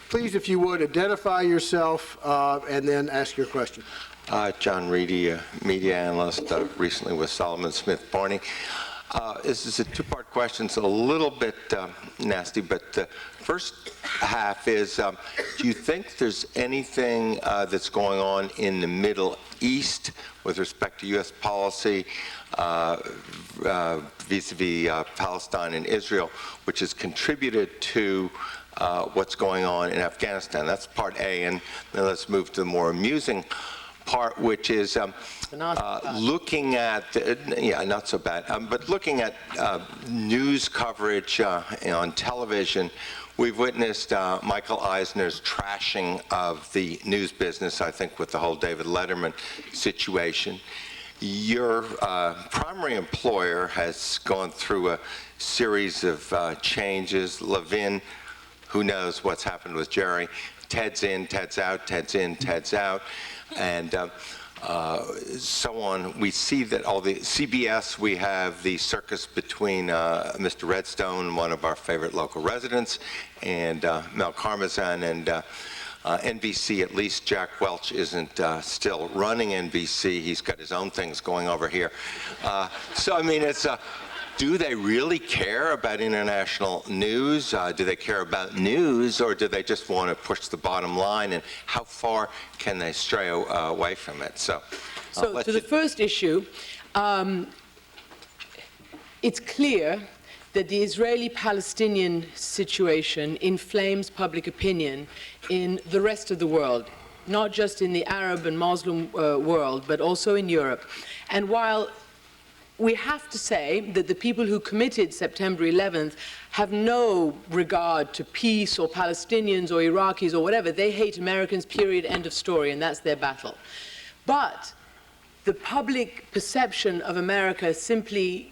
please, if you would, identify yourself and then ask your question. John Reedy, media analyst, recently with Solomon Smith Barney. This is a two-part question. It's a little bit nasty, but the first half is, do you think there's anything that's going on in the Middle East with respect to U.S. policy vis-a-vis Palestine and Israel, which has contributed to what's going on in Afghanistan? That's part A, and then let's move to the more amusing part, which is looking at, not so bad, but looking at news coverage on television. We've witnessed Michael Eisner's trashing of the news business, I think, with the whole David Letterman situation. Your primary employer has gone through a series of changes. Levin, who knows what's happened with Jerry. Ted's in, Ted's out, Ted's in, Ted's out, and so on. We see that all the CBS, we have the circus between Mr. Redstone, one of our favorite local residents, and Mel Karmazin, and NBC, at least Jack Welch isn't still running NBC. He's got his own things going over here. So, I mean, it's do they really care about international news? Do they care about news, or do they just want to push the bottom line? And how far can they stray away from it? So to the first issue, it's clear that the Israeli-Palestinian situation inflames public opinion in the rest of the world, not just in the Arab and Muslim world, but also in Europe. And while we have to say that the people who committed September 11th have no regard to peace or Palestinians or Iraqis or whatever. They hate Americans, period, end of story, and that's their battle. But the public perception of America simply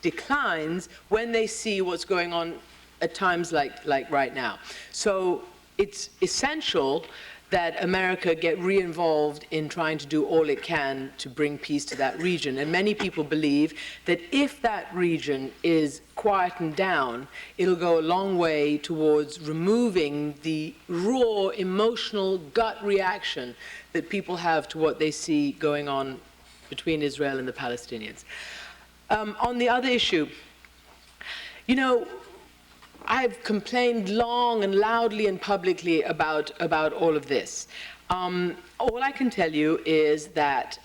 declines when they see what's going on at times like right now. So it's essential that America get re-involved in trying to do all it can to bring peace to that region. And many people believe that if that region is quietened down, it'll go a long way towards removing the raw, emotional gut reaction that people have to what they see going on between Israel and the Palestinians. On the other issue, I've complained long and loudly and publicly about all of this. All I can tell you is that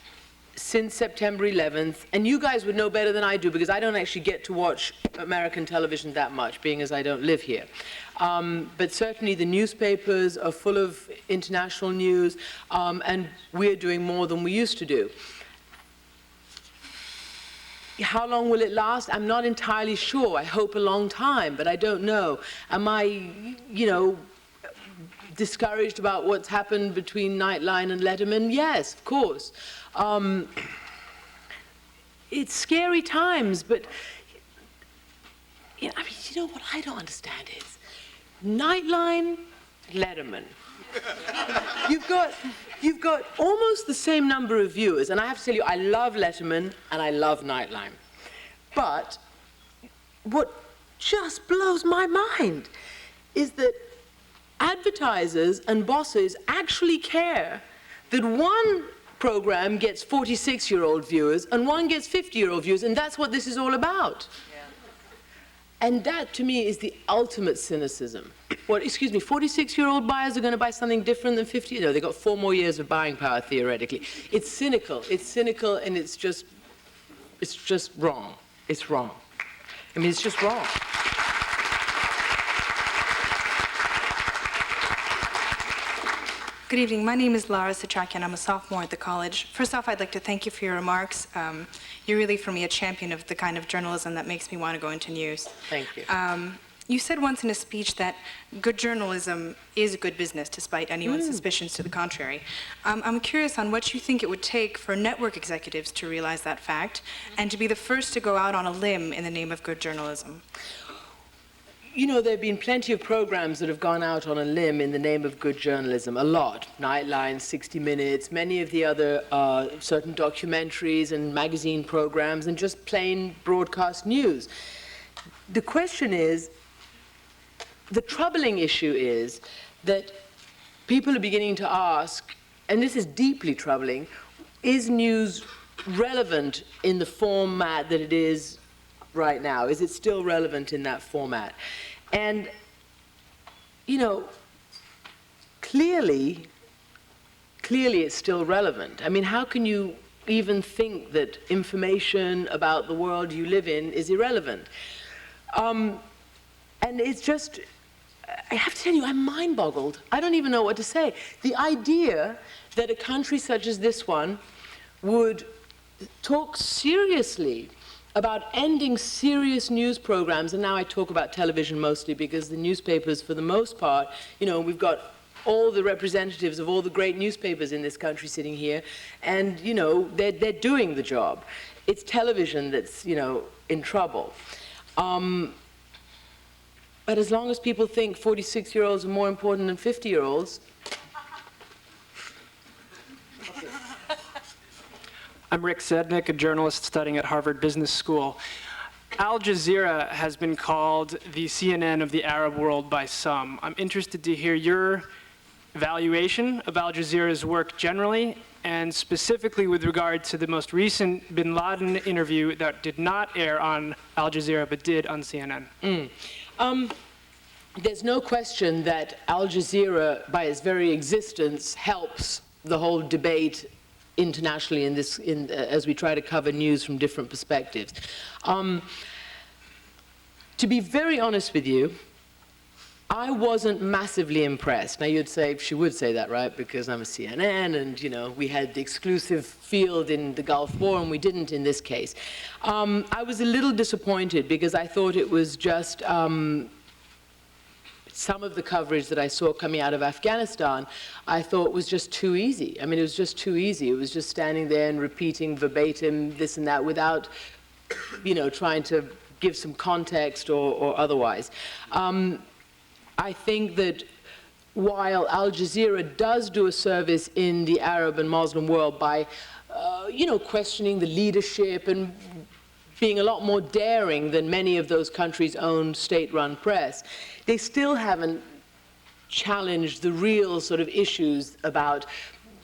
since September 11th, and you guys would know better than I do because I don't actually get to watch American television that much, being as I don't live here. But certainly the newspapers are full of international news, and we're doing more than we used to do. How long will it last? I'm not entirely sure. I hope a long time, but I don't know. Am I, discouraged about what's happened between Nightline and Letterman? Yes, of course. It's scary times, but what I don't understand is Nightline, Letterman. You've got almost the same number of viewers, and I have to tell you, I love Letterman and I love Nightline. But what just blows my mind is that advertisers and bosses actually care that one program gets 46-year-old viewers and one gets 50-year-old viewers, and that's what this is all about. And that, to me, is the ultimate cynicism. What, excuse me, 46-year-old buyers are going to buy something different than 50? No, they've got 4 more years of buying power, theoretically. It's cynical, and it's just wrong. It's wrong. I mean, it's just wrong. Good evening. My name is Lara Satrakian. I'm a sophomore at the college. First off, I'd like to thank you for your remarks. You're really, for me, a champion of the kind of journalism that makes me want to go into news. Thank you. You said once in a speech that good journalism is good business, despite anyone's suspicions to the contrary. I'm curious on what you think it would take for network executives to realize that fact and to be the first to go out on a limb in the name of good journalism. You know, there have been plenty of programs that have gone out on a limb in the name of good journalism, a lot. Nightline, 60 Minutes, many of the other certain documentaries and magazine programs, and just plain broadcast news. The question is, the troubling issue is that people are beginning to ask, and this is deeply troubling, is news relevant in the format that it is right now? Is it still relevant in that format? And, you know, clearly it's still relevant. I mean, how can you even think that information about the world you live in is irrelevant? And it's just, I have to tell you, I'm mind-boggled. I don't even know what to say. The idea that a country such as this one would talk seriously about ending serious news programs, and now I talk about television mostly because the newspapers, for the most part, you know, we've got all the representatives of all the great newspapers in this country sitting here, and, you know, they're doing the job. It's television that's, you know, in trouble. But as long as people think 46-year-olds are more important than 50-year-olds, I'm Rick Sednick, a journalist studying at Harvard Business School. Al Jazeera has been called the CNN of the Arab world by some. I'm interested to hear your evaluation of Al Jazeera's work generally, and specifically with regard to the most recent bin Laden interview that did not air on Al Jazeera but did on CNN. There's no question that Al Jazeera, by its very existence, helps the whole debate internationally as we try to cover news from different perspectives. To be very honest with you, I wasn't massively impressed. Now you'd say, she would say that, right? Because I'm a CNN and, you know, we had the exclusive field in the Gulf War and we didn't in this case. I was a little disappointed because I thought it was just some of the coverage that I saw coming out of Afghanistan, I thought was just too easy. I mean, it was just too easy. It was just standing there and repeating verbatim this and that without, you know, trying to give some context or otherwise. I think that while Al Jazeera does do a service in the Arab and Muslim world by, you know, questioning the leadership and being a lot more daring than many of those countries' own state-run press, they still haven't challenged the real sort of issues about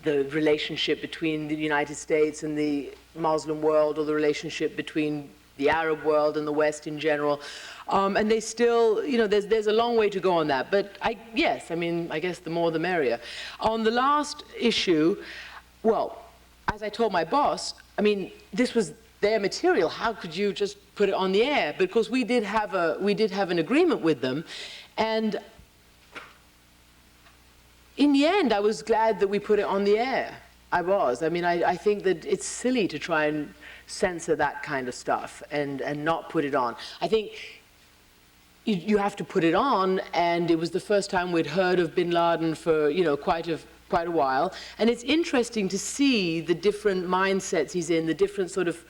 the relationship between the United States and the Muslim world, or the relationship between the Arab world and the West in general. And they still, you know, there's a long way to go on that. But yes, I mean, I guess the more the merrier. On the last issue, well, as I told my boss, I mean, this was their material. How could you just put it on the air? Because we did have an agreement with them, and in the end, I was glad that we put it on the air. I was. I mean, I think that it's silly to try and censor that kind of stuff and not put it on. I think you have to put it on, and it was the first time we'd heard of bin Laden for, you know, quite a while. And it's interesting to see the different mindsets he's in, the different sort of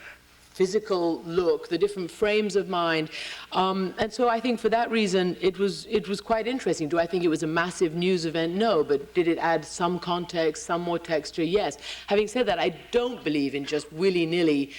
physical look, the different frames of mind. And so I think for that reason, it was quite interesting. Do I think it was a massive news event? No, but did it add some context, some more texture? Yes. Having said that, I don't believe in just willy-nilly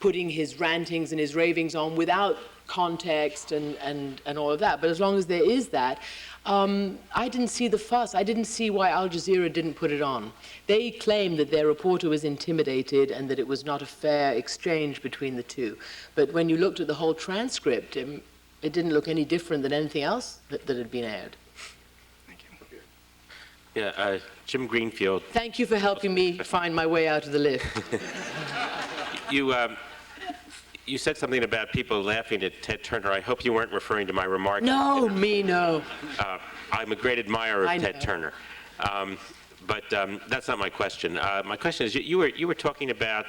putting his rantings and his ravings on without context and all of that. But as long as there is that, I didn't see the fuss. I didn't see why Al Jazeera didn't put it on. They claimed that their reporter was intimidated and that it was not a fair exchange between the two. But when you looked at the whole transcript, it didn't look any different than anything else that had been aired. Yeah, Jim Greenfield. Thank you for helping me find my way out of the lift. You said something about people laughing at Ted Turner. I hope you weren't referring to my remark. No, me, no. I'm a great admirer I of Ted know. Turner. But that's not my question. My question is, you were talking about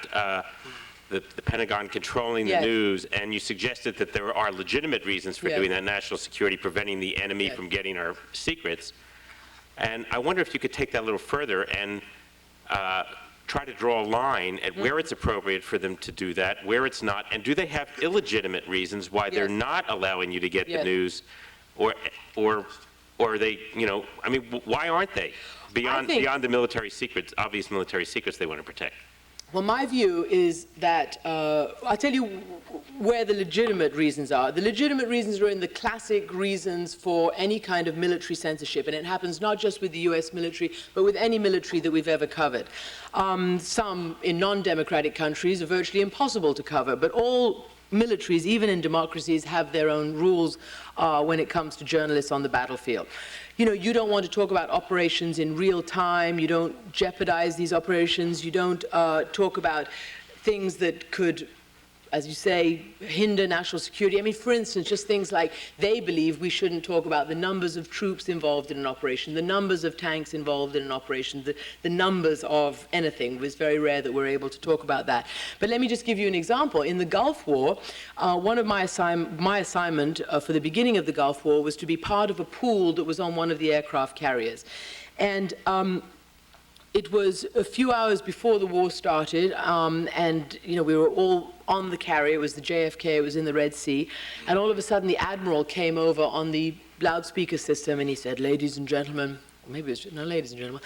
the Pentagon controlling the Yes. news, and you suggested that there are legitimate reasons for Yes. doing that, national security, preventing the enemy Yes. from getting our secrets. And I wonder if you could take that a little further and try to draw a line at where it's appropriate for them to do that, where it's not, and do they have illegitimate reasons why they're not allowing you to get the Yes. news, or are they, I mean, why aren't they? Beyond the military secrets, obvious military secrets they want to protect. Well, my view is that, I'll tell you where the legitimate reasons are. The legitimate reasons are in the classic reasons for any kind of military censorship, and it happens not just with the US military, but with any military that we've ever covered. Some in non-democratic countries are virtually impossible to cover, but all militaries, even in democracies, have their own rules when it comes to journalists on the battlefield. You don't want to talk about operations in real time. You don't jeopardize these operations. You don't talk about things that could, as you say, hinder national security. I mean, for instance, just things like they believe we shouldn't talk about the numbers of troops involved in an operation, the numbers of tanks involved in an operation, the numbers of anything. It was very rare that we're able to talk about that. But let me just give you an example. In the Gulf War, one of my assignment for the beginning of the Gulf War was to be part of a pool that was on one of the aircraft carriers. And it was a few hours before the war started, and we were all on the carrier. It was the JFK. It was in the Red Sea, and all of a sudden the admiral came over on the loudspeaker system, and he said, "Ladies and gentlemen," maybe it was no, "Ladies and gentlemen,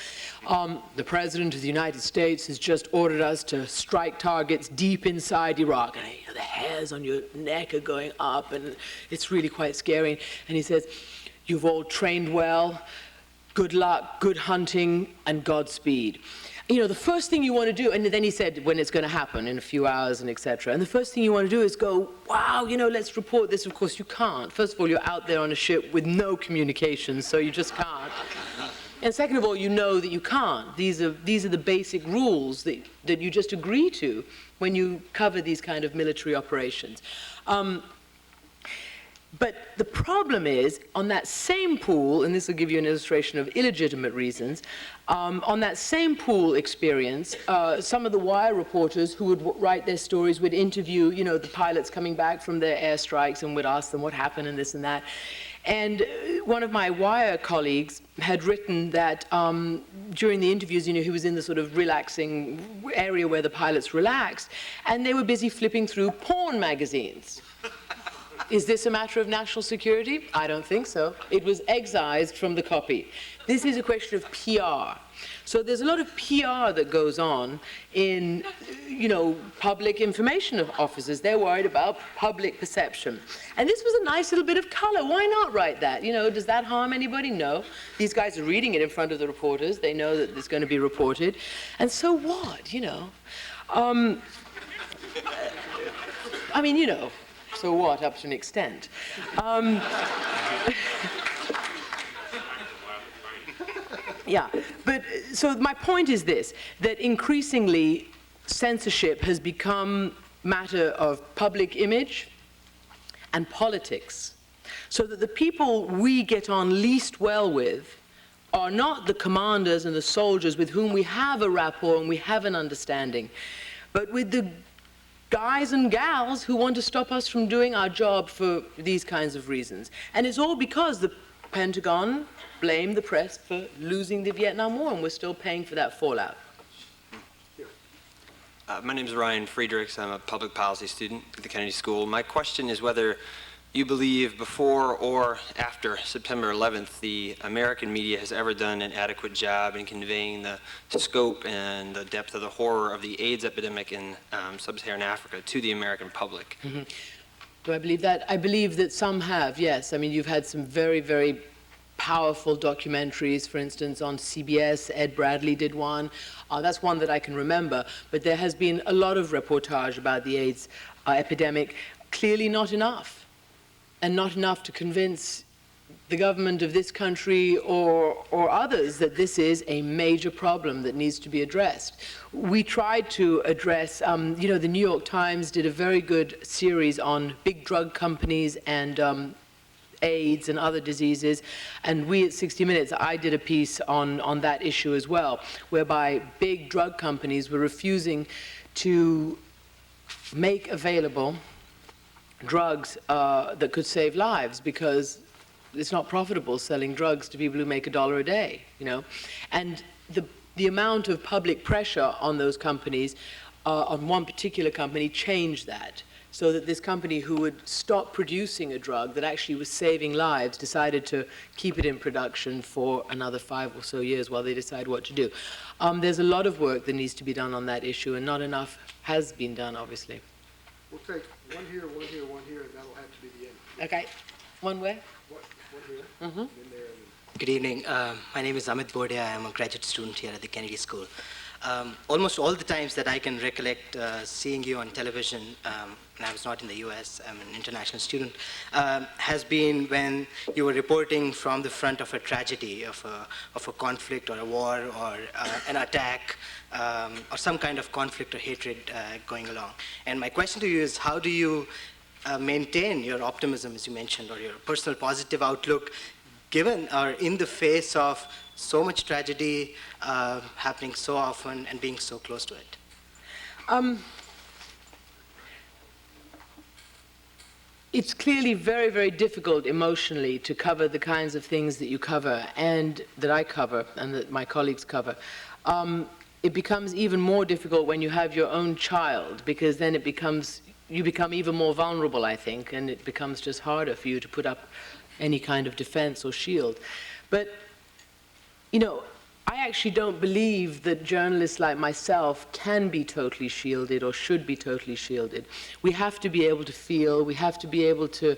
the President of the United States has just ordered us to strike targets deep inside Iraq." And the hairs on your neck are going up, and it's really quite scary. And he says, "You've all trained well. Good luck, good hunting, and Godspeed." The first thing you want to do, and then he said when it's going to happen in a few hours and etc. And the first thing you want to do is go, wow, let's report this. Of course, you can't. First of all, you're out there on a ship with no communications, so you just can't. And second of all, you know that you can't. These are the basic rules that you just agree to when you cover these kind of military operations. But the problem is, on that same pool, and this will give you an illustration of illegitimate reasons, on that same pool experience, some of the wire reporters who would write their stories would interview, the pilots coming back from their airstrikes and would ask them what happened and this and that. And one of my wire colleagues had written that during the interviews, he was in the sort of relaxing area where the pilots relaxed, and they were busy flipping through porn magazines. Is this a matter of national security? I don't think so. It was excised from the copy. This is a question of PR. So there's a lot of PR that goes on in, public information officers. They're worried about public perception. And this was a nice little bit of color. Why not write that? Does that harm anybody? No. These guys are reading it in front of the reporters. They know that it's going to be reported. And so what, So what, up to an extent. Yeah, but so my point is this, that increasingly censorship has become matter of public image and politics, so that the people we get on least well with are not the commanders and the soldiers with whom we have a rapport and we have an understanding, but with the guys and gals who want to stop us from doing our job for these kinds of reasons. And it's all because the Pentagon blamed the press for losing the Vietnam War, and we're still paying for that fallout. My name is Ryan Friedrichs. I'm a public policy student at the Kennedy School. My question is whether you believe before or after September 11th, the American media has ever done an adequate job in conveying the scope and the depth of the horror of the AIDS epidemic in sub-Saharan Africa to the American public. Do I believe that? I believe that some have, yes. I mean, you've had some very, very powerful documentaries, for instance, on CBS. Ed Bradley did one. That's one that I can remember. But there has been a lot of reportage about the AIDS epidemic. Clearly not enough, and not enough to convince the government of this country or others that this is a major problem that needs to be addressed. We tried to address, you know, the New York Times did a very good series on big drug companies and AIDS and other diseases, and we at 60 Minutes, I did a piece on that issue as well, whereby big drug companies were refusing to make available drugs that could save lives because it's not profitable selling drugs to people who make $1 a day, you know. And the amount of public pressure on those companies, on one particular company, changed that. So that this company who would stop producing a drug that actually was saving lives decided to keep it in production for another 5 or so years while they decide what to do. There's a lot of work that needs to be done on that issue, and not enough has been done, obviously. We'll take one here, one here, one here, and that'll have to be the end. Okay. One where? One here. Mm-hmm. And then there, and then. Good evening. My name is Amit Borde. I am a graduate student here at the Kennedy School. Almost all the times that I can recollect seeing you on television, and I was not in the US, I'm an international student, has been when you were reporting from the front of a tragedy, of a conflict or a war or an attack, or some kind of conflict or hatred going along. And my question to you is, how do you maintain your optimism, as you mentioned, or your personal positive outlook, given or in the face of so much tragedy happening so often and being so close to it? It's clearly very, very difficult emotionally to cover the kinds of things that you cover and that I cover and that my colleagues cover. It becomes even more difficult when you have your own child, because then you become even more vulnerable, I think, and it becomes just harder for you to put up any kind of defense or shield. But, you know, I actually don't believe that journalists like myself can be totally shielded or should be totally shielded. We have to be able to feel, we have to be able to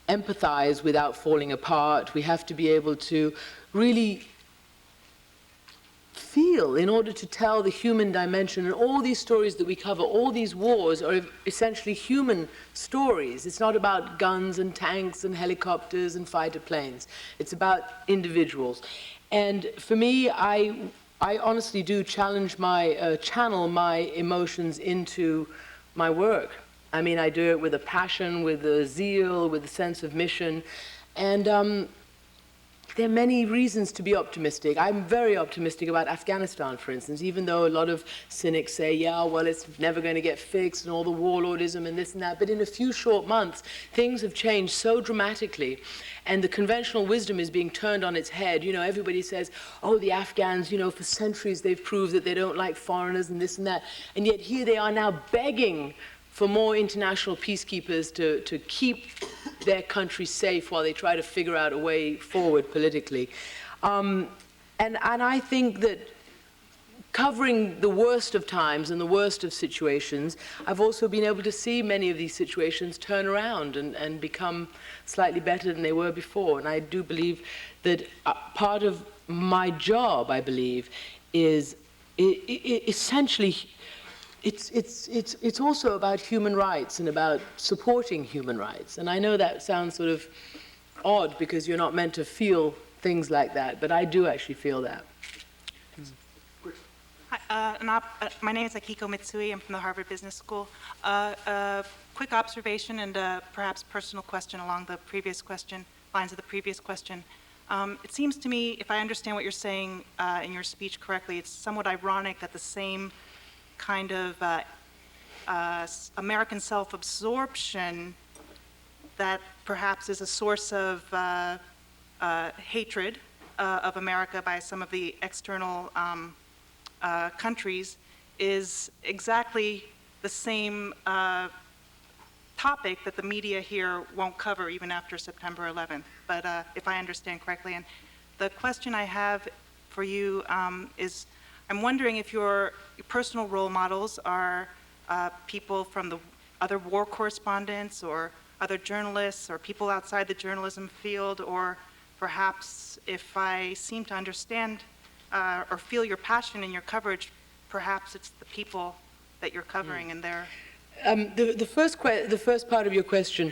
empathize without falling apart, we have to be able to really feel in order to tell the human dimension. And all these stories that we cover, all these wars are essentially human stories. It's not about guns and tanks and helicopters and fighter planes. It's about individuals. And for me, I honestly do challenge channel my emotions into my work. I mean, I do it with a passion, with a zeal, with a sense of mission. And there are many reasons to be optimistic. I'm very optimistic about Afghanistan, for instance, even though a lot of cynics say, yeah, well, it's never going to get fixed and all the warlordism and this and that. But in a few short months, things have changed so dramatically. And the conventional wisdom is being turned on its head. You know, everybody says, oh, the Afghans, you know, for centuries they've proved that they don't like foreigners and this and that. And yet here they are now begging for more international peacekeepers to keep their country safe while they try to figure out a way forward politically. And I think that covering the worst of times and the worst of situations, I've also been able to see many of these situations turn around and become slightly better than they were before. And I do believe that part of my job, I believe, is essentially it's also about human rights and about supporting human rights. And I know that sounds sort of odd because you're not meant to feel things like that, but I do actually feel that. Hi, my name is Akiko Mitsui. I'm from the Harvard Business School. A quick observation and perhaps personal question along the previous question, lines of the previous question. It seems to me, if I understand what you're saying in your speech correctly, it's somewhat ironic that the same kind of American self-absorption that perhaps is a source of hatred of America by some of the external countries is exactly the same topic that the media here won't cover even after September 11th. But if I understand correctly, and the question I have for you is, I'm wondering if your personal role models are people from the other war correspondents or other journalists or people outside the journalism field, or perhaps if I seem to understand or feel your passion in your coverage, perhaps it's the people that you're covering and they're... The first part of your question,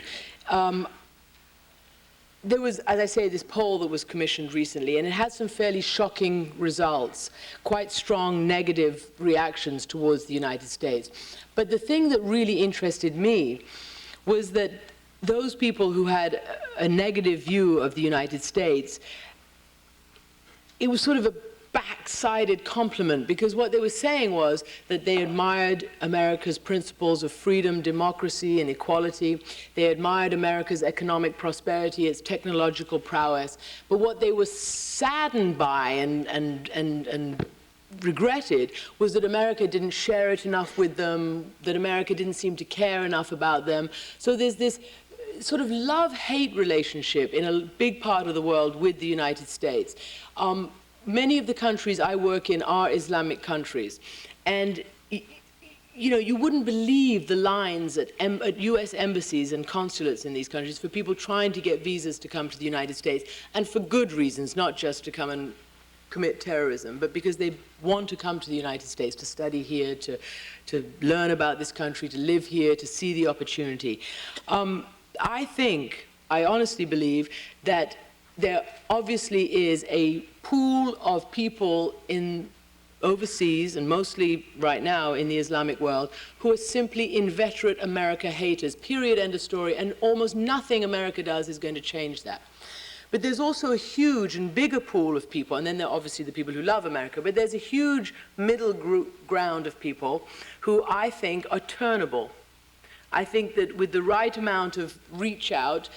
there was, as I say, this poll that was commissioned recently, and it had some fairly shocking results, quite strong negative reactions towards the United States. But the thing that really interested me was that those people who had a negative view of the United States, it was sort of a back-sided compliment, because what they were saying was that they admired America's principles of freedom, democracy, and equality. They admired America's economic prosperity, its technological prowess. But what they were saddened by and regretted was that America didn't share it enough with them, that America didn't seem to care enough about them. So there's this sort of love-hate relationship in a big part of the world with the United States. Many of the countries I work in are Islamic countries, and you know, you wouldn't believe the lines at U.S. embassies and consulates in these countries for people trying to get visas to come to the United States, and for good reasons, not just to come and commit terrorism, but because they want to come to the United States to study here, to learn about this country, to live here, to see the opportunity. I honestly believe that there obviously is a pool of people overseas, and mostly right now in the Islamic world, who are simply inveterate America haters, period, end of story, and almost nothing America does is going to change that. But there's also a huge and bigger pool of people, and then there are obviously the people who love America, but there's a huge middle ground of people who I think are turnable. I think that with the right amount of reach out,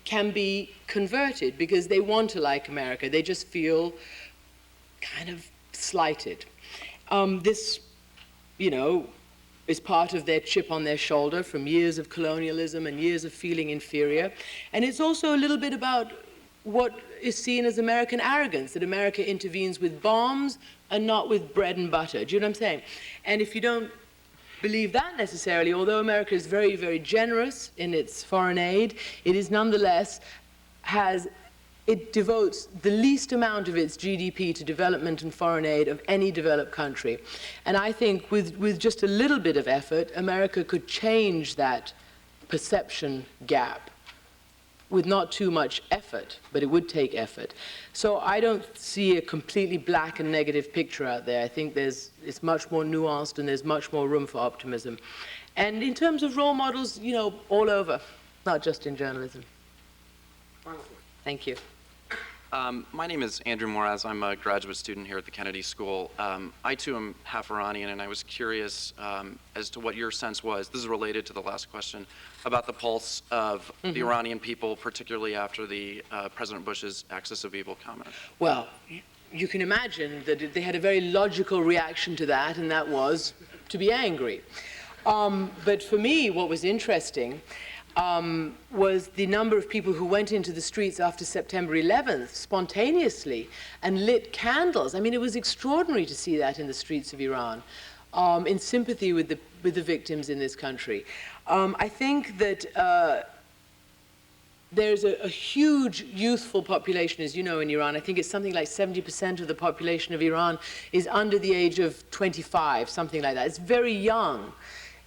can be converted because they want to like America. They just feel kind of slighted. This, you know, is part of their chip on their shoulder from years of colonialism and years of feeling inferior. And it's also a little bit about what is seen as American arrogance, that America intervenes with bombs and not with bread and butter. Do you know what I'm saying? And if you don't believe that necessarily, although America is very, very generous in its foreign aid, it is nonetheless it devotes the least amount of its GDP to development and foreign aid of any developed country. And I think with just a little bit of effort, America could change that perception gap with not too much effort, but it would take effort. So I don't see a completely black and negative picture out there. I think it's much more nuanced and there's much more room for optimism. And in terms of role models, you know, all over, not just in journalism. Thank you. My name is Andrew Moraz. I'm a graduate student here at the Kennedy School. I too am half Iranian, and I was curious as to what your sense was, this is related to the last question, about the pulse of the Iranian people, particularly after the President Bush's axis of evil comment. Well, you can imagine that they had a very logical reaction to that, and that was to be angry. But for me, what was interesting was the number of people who went into the streets after September 11th spontaneously and lit candles. I mean, it was extraordinary to see that in the streets of Iran, in sympathy with the victims in this country. I think that there's a huge youthful population, as you know, in Iran. I think it's something like 70% of the population of Iran is under the age of 25, something like that. It's very young.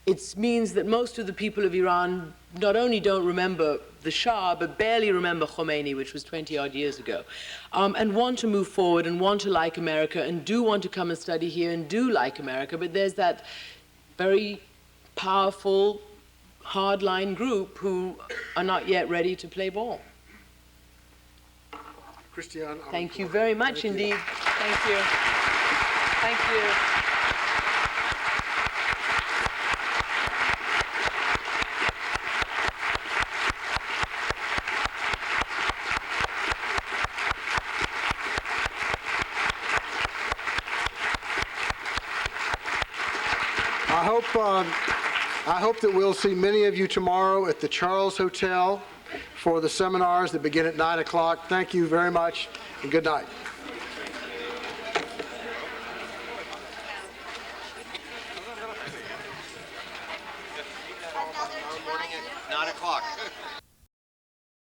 It means that most of the people of Iran not only don't remember the Shah, but barely remember Khomeini, which was 20-odd years ago, and want to move forward and want to like America and do want to come and study here and do like America. But there's that very powerful, hardline group who are not yet ready to play ball. Christiane Amanpour. Thank you very much indeed. Thank you. Thank you. I hope that we'll see many of you tomorrow at the Charles Hotel for the seminars that begin at 9 o'clock. Thank you very much, and good night.